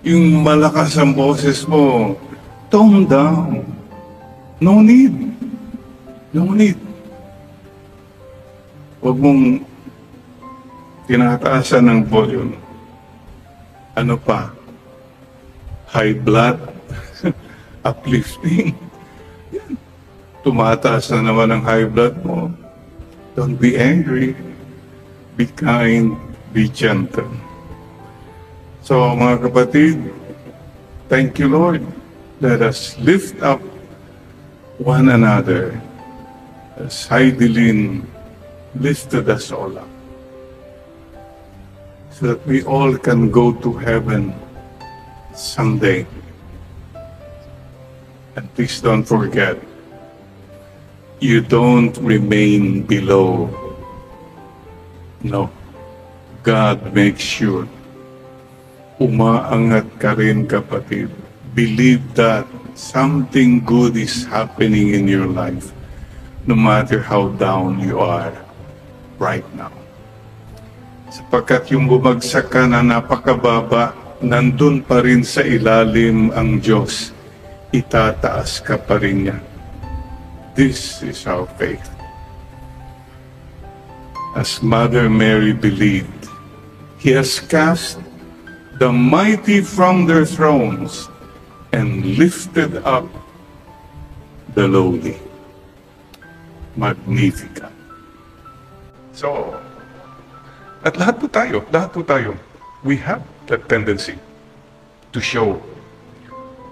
Yung malakas ang boses mo, tone down. No need. No need. Huwag mong tinataasan ng volume. Ano pa? High blood. Uplifting. Yan. Tumataas na naman ang high blood mo. Don't be angry. Be kind. Be gentle. So, mga kapatid, thank you, Lord. Let us lift up one another as Heidelin lifted us all up, so that we all can go to heaven someday. And please don't forget, you don't remain below. No. God makes sure umaangat ka rin, kapatid. Believe that something good is happening in your life, no matter how down you are right now. Sapagkat yung bumagsak ka na napakababa, nandun pa rin sa ilalim ang Diyos. Itataas ka pa rin niya. This is our faith. As Mother Mary believed, He has cast the mighty from their thrones and lifted up the lowly. Magnificat. So, at lahat po tayo, we have that tendency to show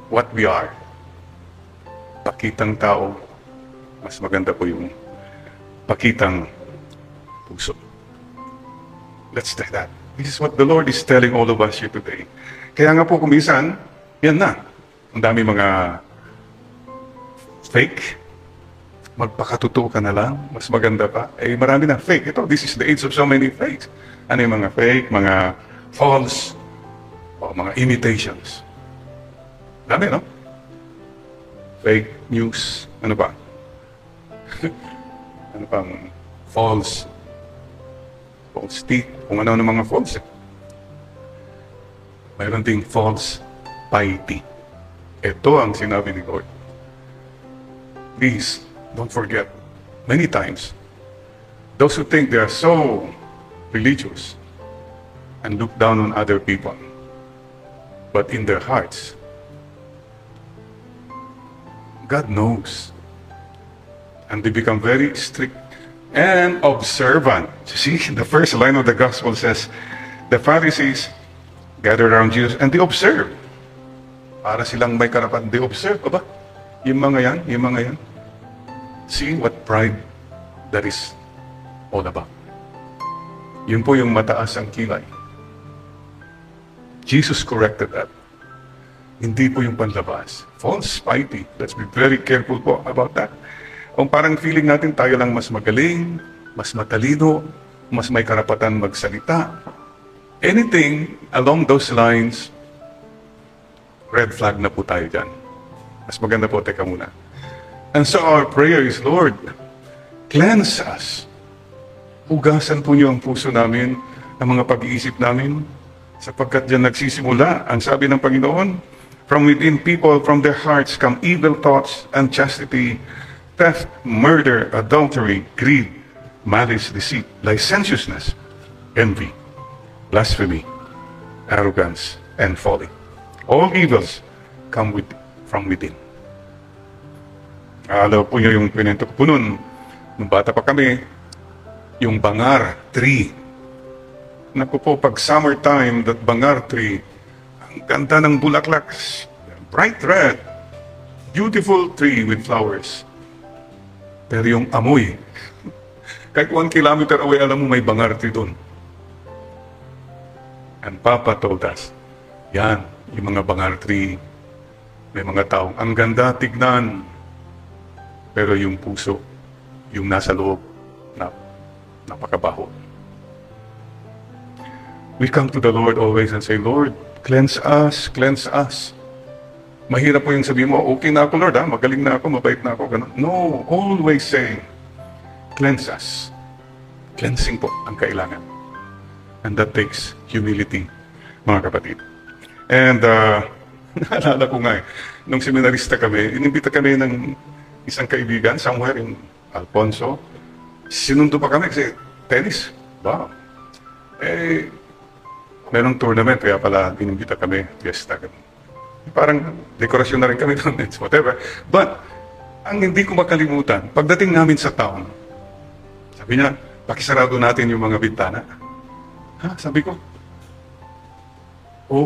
what we are. Pakitang tao, mas maganda po yung pakitang puso. Let's take that. This is what the Lord is telling all of us here today. Kaya nga po kumisan, yan na. Ang dami mga fake. Magpakatotoo ka na lang. Mas maganda pa. Eh, marami na fake. Ito, this is the age of so many fakes. Ano yung mga fake, mga false, o mga imitations. Dami, no? Fake news. Ano pa? Ano pang false false teeth, kung ano ng mga false. Mayroon ding false piety. Ito ang sinabi ni Lord. Please, don't forget, many times, those who think they are so religious and look down on other people, but in their hearts, God knows. And they become very strict and observant. See, the first line of the gospel says, the Pharisees gathered around Jesus and they observed. Para silang may karapan, they observe. Aba, yung mga yan. See what pride that is all about. Yun po yung mataas ang kilay. Jesus corrected that. Hindi po yung panlabas. False piety. Let's be very careful po about that. Kung parang feeling natin tayo lang mas magaling, mas matalino, mas may karapatan magsalita, anything along those lines, red flag na po tayo dyan. Mas maganda po, teka muna. And so our prayer is, Lord, cleanse us. Hugasan po niyo ang puso namin, ang mga pag-iisip namin, sapagkat dyan nagsisimula, ang sabi ng Panginoon, from within people, from their hearts come evil thoughts, unchastity, theft, murder, adultery, greed, malice, deceit, licentiousness, envy, blasphemy, arrogance, and folly. All evils come from within. Alam po niyo yung pinento ko po nun, nung bata pa kami, yung bangar tree. Naku po, pag summertime, that bangar tree, ang ganda ng bulaklak, bright red, beautiful tree with flowers. Pero yung amoy, kahit 1 kilometer away, alam mo may bangar tree doon. And Papa told us, yan, yung mga bangar tree, may mga taong ang ganda tignan, pero yung puso, yung nasa loob, napakabaho. We come to the Lord always and say, Lord, cleanse us, cleanse us. Mahirap po yung sabihin mo, okay na ako, Lord, magaling na ako, mabait na ako, ganun. No, always say, cleanse us. Cleansing po ang kailangan. And that takes humility, mga kapatid. And naalala ko nga nung seminarista kami, inimbita kami ng isang kaibigan somewhere in Alfonso. Sinundo pa kami kasi tennis. Wow. Merong tournament, kaya pala inimbita kami, fiesta kami. Parang dekorasyon na rin kami doon, whatever. But, ang hindi ko makalimutan, pagdating namin sa town, sabi niya, pakisarado natin yung mga bintana. Ha? Sabi ko,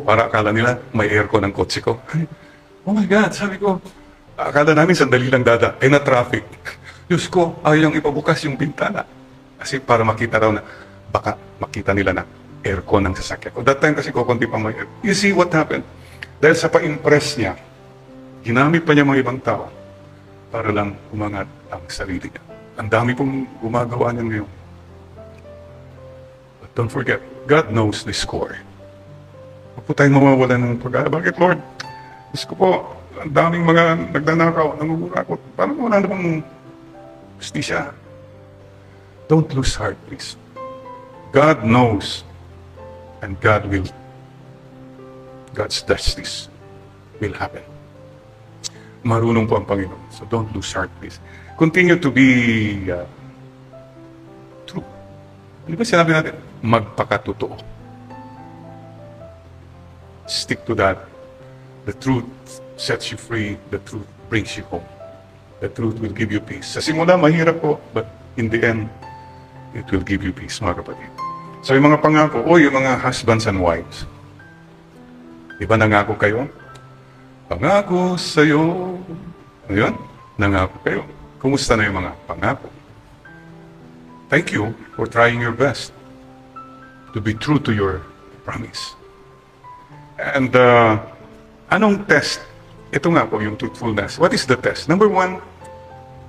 para akala nila may aircon ang kotse ko. Oh my God, sabi ko, akala namin sandali lang na-traffic. Diyos ko, ayaw ipabukas yung bintana. Kasi para makita raw na, baka makita nila na aircon ang sasakyan ko. That time kasi kukunti pa may aircon. You see what happened? Dahil sa pa-impress niya, ginamit pa niya mga ibang tao para lang umangat ang sarili niya. Ang dami pong gumagawa niya ngayon. But don't forget, God knows the score. Huwag po tayong mawawala ng pag-aaral. Bakit, Lord? Diyos ko po, ang daming mga nagnanakaw, nangugurakot. Parang wala namang justisya. Don't lose heart, please. God knows, and God's justice will happen. Marunong po ang Panginoon. So don't lose heart, please. Continue to be true. Ano ba sinabi natin? Magpakatotoo. Stick to that. The truth sets you free. The truth brings you home. The truth will give you peace. Sa simula, mahirap po, but in the end, it will give you peace, mga kapatid. So yung mga pangako, yung mga husbands and wives, di ba nangako kayo? Pangako sa'yo. Ano yun? Nangako kayo. Kumusta na yung mga pangako? Thank you for trying your best to be true to your promise. And anong test? Ito nga po yung truthfulness. What is the test? Number 1,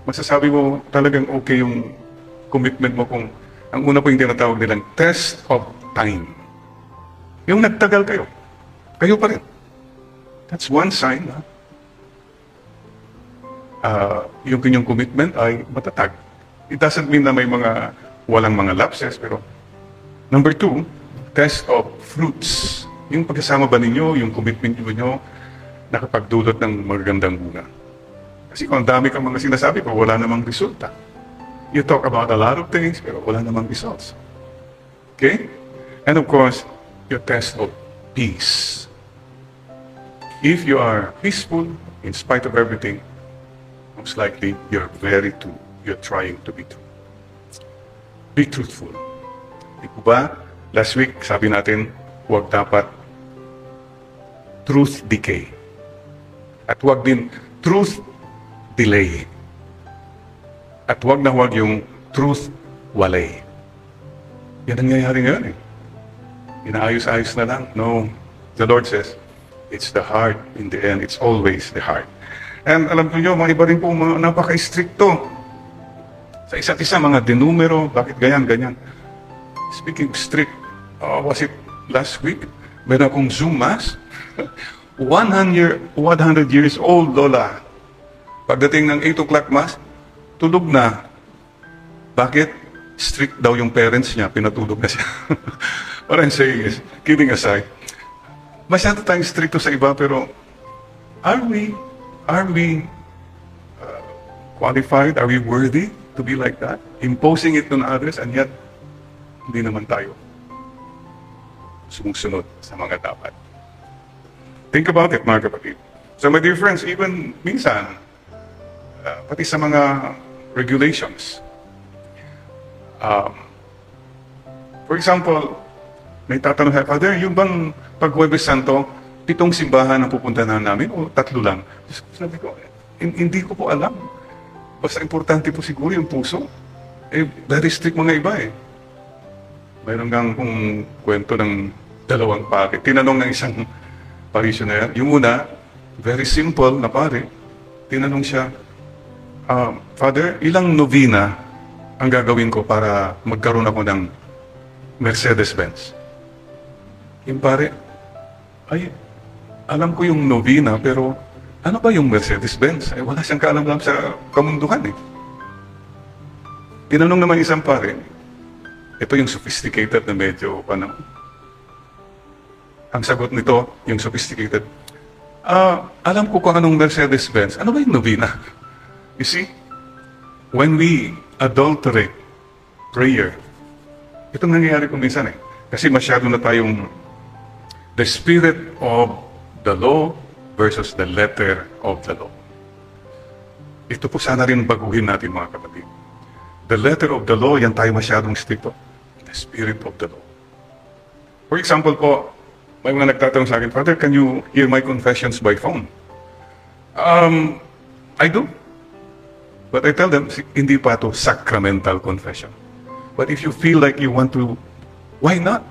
masasabi mo talagang okay yung commitment mo kung ang una po yung tinatawag nilang test of time. Yung nagtagal kayo. Kayo pa rin. That's one sign. Yung inyong commitment ay matatag. It doesn't mean na may walang mga lapses, pero Number 2, test of fruits. Yung pagkasama ba ninyo, yung commitment nyo, nakapagdulot ng magagandang bunga. Kasi kung ang dami kang mga sinasabi, pero wala namang resulta. You talk about a lot of things, pero wala namang results. Okay? And of course, your test of peace. If you are peaceful, in spite of everything, most likely, you're trying to be true. Be truthful. Di po ba? Last week, sabi natin, huwag dapat truth decay. At huwag din truth delay. At huwag na huwag yung truth walay. Yan ang nangyayari ngayon eh. Inaayos-ayos na lang. No. The Lord says, it's the heart. In the end, it's always the heart. And alam ko nyo, mga iba rin po mga napaka-stricto. Sa isa't isa, mga denumero, bakit ganyan. Speaking strict, was it last week? Meron akong Zoom mass. 100 years old, Lola. Pagdating ng 8 o'clock mass, tulog na. Bakit? Strict daw yung parents niya, pinatulog na siya. What I'm saying is, kidding aside, masyado tayong stricto sa iba, pero are we qualified? Are we worthy to be like that? Imposing it on others, and yet, hindi naman tayo sumusunod sa mga dapat. Think about it, mga kapatid. So my dear friends, even minsan, pati sa mga regulations. For example, may tatanong sa Father, yung bang pag Huwebes Santo, 7 simbahan ang pupuntahan namin o 3 lang? Sabi ko, hindi ko po alam. Basta importante po siguro yung puso. Very strict mga iba eh. Mayroon kang kung kwento ng 2 pare. Tinanong ng isang parishioner. Yung una, very simple na pare. Tinanong siya, Father, ilang novena ang gagawin ko para magkaroon ako ng Mercedes-Benz? Yung pare, ay, alam ko yung novena, pero ano ba yung Mercedes-Benz? Ay, wala siyang kaalam-alam sa kamunduhan eh. Tinanong naman isang pare, ito yung sophisticated na medyo, ang sagot nito, yung sophisticated, alam ko kung anong Mercedes-Benz. Ano ba yung novena? You see, when we adulterate prayer, itong nangyayari kung minsan eh. Kasi masyado na tayong the spirit of the law versus the letter of the law. Ito po sana rin baguhin natin mga kapatid. The letter of the law, yan tayo masyadong stricto. The spirit of the law. For example po, may mga nagtatanong sa akin, Father, can you hear my confessions by phone? I do. But I tell them, hindi pa ito sacramental confession. But if you feel like you want to, why not?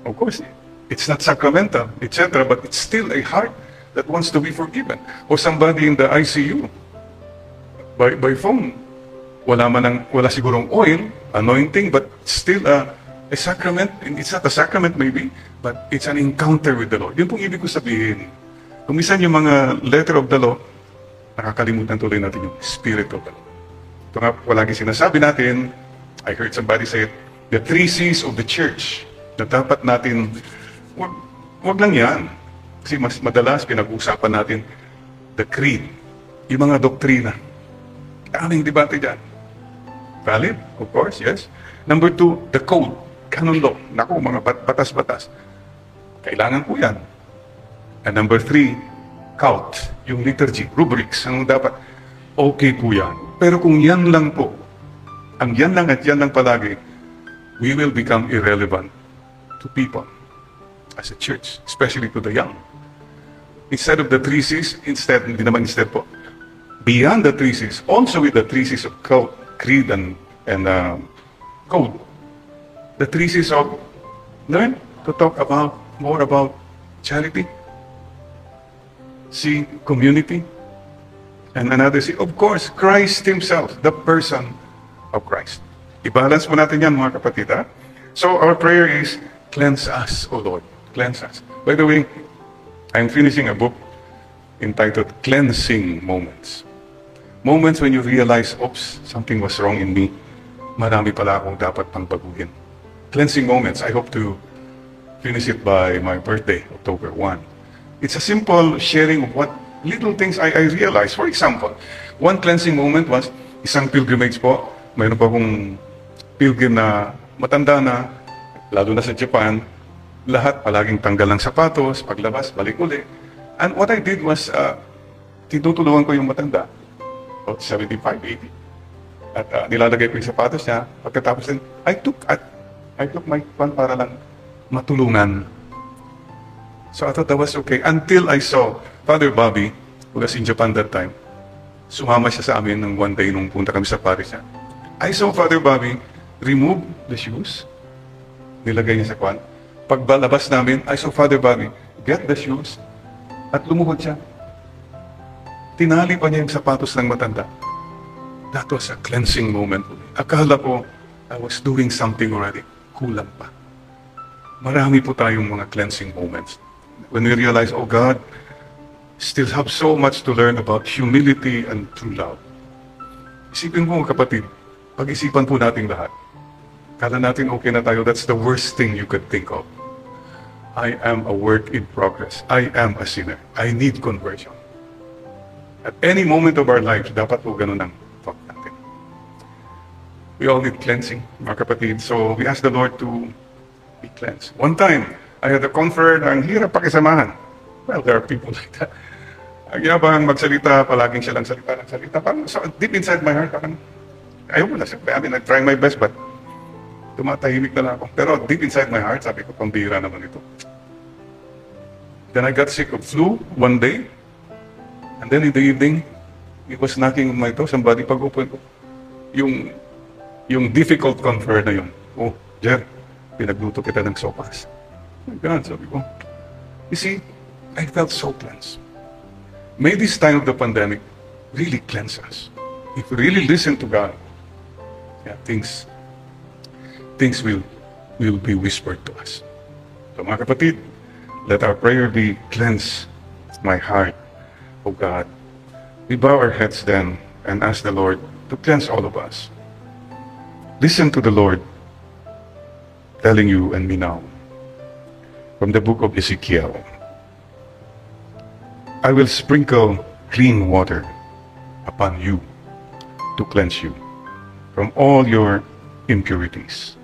Of course, it's not sacramental, etc. But it's still a heart that wants to be forgiven. Or somebody in the ICU, by phone. Wala sigurong oil, anointing, but still a sacrament. It's not a sacrament maybe, but it's an encounter with the Lord. Yun pong ibig ko sabihin. Kung minsan yung mga letter of the law, nakakalimutan tuloy natin yung spirit of the law. Ito nga palagi sinasabi natin, I heard somebody say it, the 3 C's of the church, na dapat natin, wag lang yan. Kasi mas madalas pinag-uusapan natin, the creed, yung mga doktrina. Daming debate dyan. Valid? Of course, yes. Number 2, the code, canon law. Naku, mga batas-batas. Kailangan po yan. And number 3, cult, yung liturgy, rubrics, ang dapat, okay po yan. Pero kung yan lang po, ang yan lang at yan lang palagi, we will become irrelevant to people as a church, especially to the young. Instead of the 3 C's, hindi naman instead po, beyond the 3 C's, also with the 3 C's of cult, creed and code, the 3 C's of learn to talk more about charity, C, community, and another C, of course, Christ Himself, the person of Christ. I-balance mo natin yan, mga kapatid, ha? So, our prayer is, cleanse us, O Lord. Cleanse us. By the way, I'm finishing a book entitled Cleansing Moments. Moments when you realize, oops, something was wrong in me. Marami pala akong dapat pang baguhin. cleansing moments. I hope to finish it by my birthday, October 1. It's a simple sharing of what little things I realized. For example, one cleansing moment was isang pilgrimage po. Mayroon pa akong pilgrim na matanda na, lalo na sa Japan, lahat palaging tanggal ng sapatos, paglabas, balik uli. And what I did was, tinutulungan ko yung matanda, about 75, 80. At nilalagay ko yung sapatos niya. Pagkatapos din, I took my pan para lang matulungan. So I thought that was okay. Until I saw Father Bobby, who was in Japan that time. Sumama siya sa amin nung one day nung punta kami sa Paris niya. I saw Father Bobby remove the shoes. Nilagay niya sa kwan. Pagbalabas namin, I saw Father Bobby get the shoes at lumuhod siya. Tinali pa niya yung sapatos ng matanda. That was a cleansing moment. Akala ko, I was doing something already. Kulang pa. Marami po tayong mga cleansing moments. When we realize, oh God, still have so much to learn about humility and true love. Isipin mo, kapatid, pag-isipan po natin lahat. Kala natin okay na tayo, that's the worst thing you could think of. I am a work in progress. I am a sinner. I need conversion. At any moment of our lives, dapat po ganun ang thought natin. We all need cleansing, mga kapatid. So we ask the Lord to be cleansed. One time, I had a conference, ang hirap pakisamahan. Well, there are people like that. Ang yabang magsalita, palaging siya lang salita ng salita. Parang so, deep inside my heart, parang ayaw mo na. I mean, I try my best, but tumatahimik na lang ako. Pero deep inside my heart, sabi ko, pambira naman ito. Then I got sick of flu one day. And then in the evening, it was knocking on my door. Somebody pag-open ko. Yung difficult confer na yun. Oh, Jer, pinagluto kita ng sopas. Oh my God, sabi ko. You see, I felt so cleansed. May this time of the pandemic really cleanse us. If we really listen to God, yeah, things will be whispered to us. So mga kapatid, let our prayer be cleanse my heart, O God. We bow our heads then and ask the Lord to cleanse all of us. Listen to the Lord telling you and me now from the book of Ezekiel. I will sprinkle clean water upon you to cleanse you from all your impurities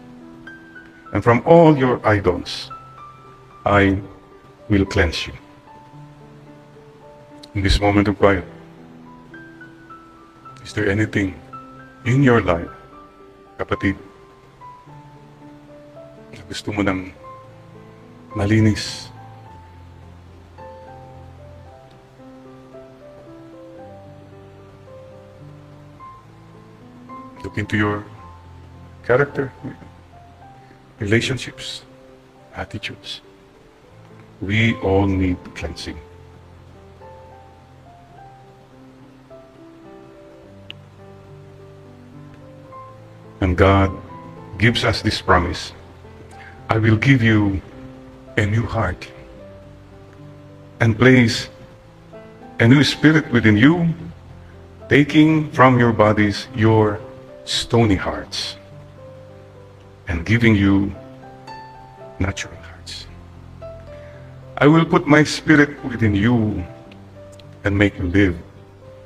and from all your idols. I will cleanse you. In this moment of quiet, is there anything in your life, kapatid, na gusto mo ng malinis? Look into your character, relationships, attitudes. We all need cleansing. And God gives us this promise. I will give you a new heart and place a new spirit within you, taking from your bodies your stony hearts and giving you natural hearts. I will put my spirit within you and make you live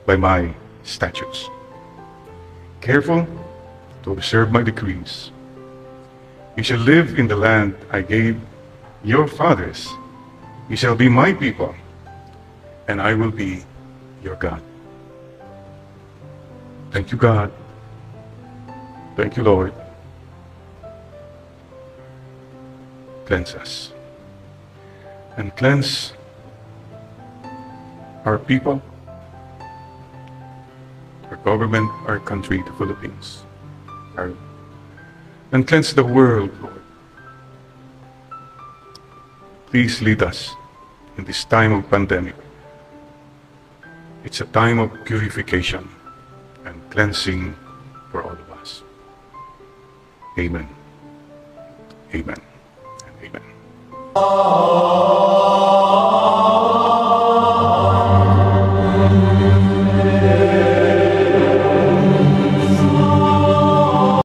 by my statutes. Careful to observe my decrees. You shall live in the land I gave your fathers. You shall be my people, and I will be your God. Thank you, God. Thank you, Lord. Cleanse us. And cleanse our people, our government, our country, the Philippines. And cleanse the world, Lord. Please lead us in this time of pandemic. It's a time of purification and cleansing for all of us. Amen. Amen. And amen.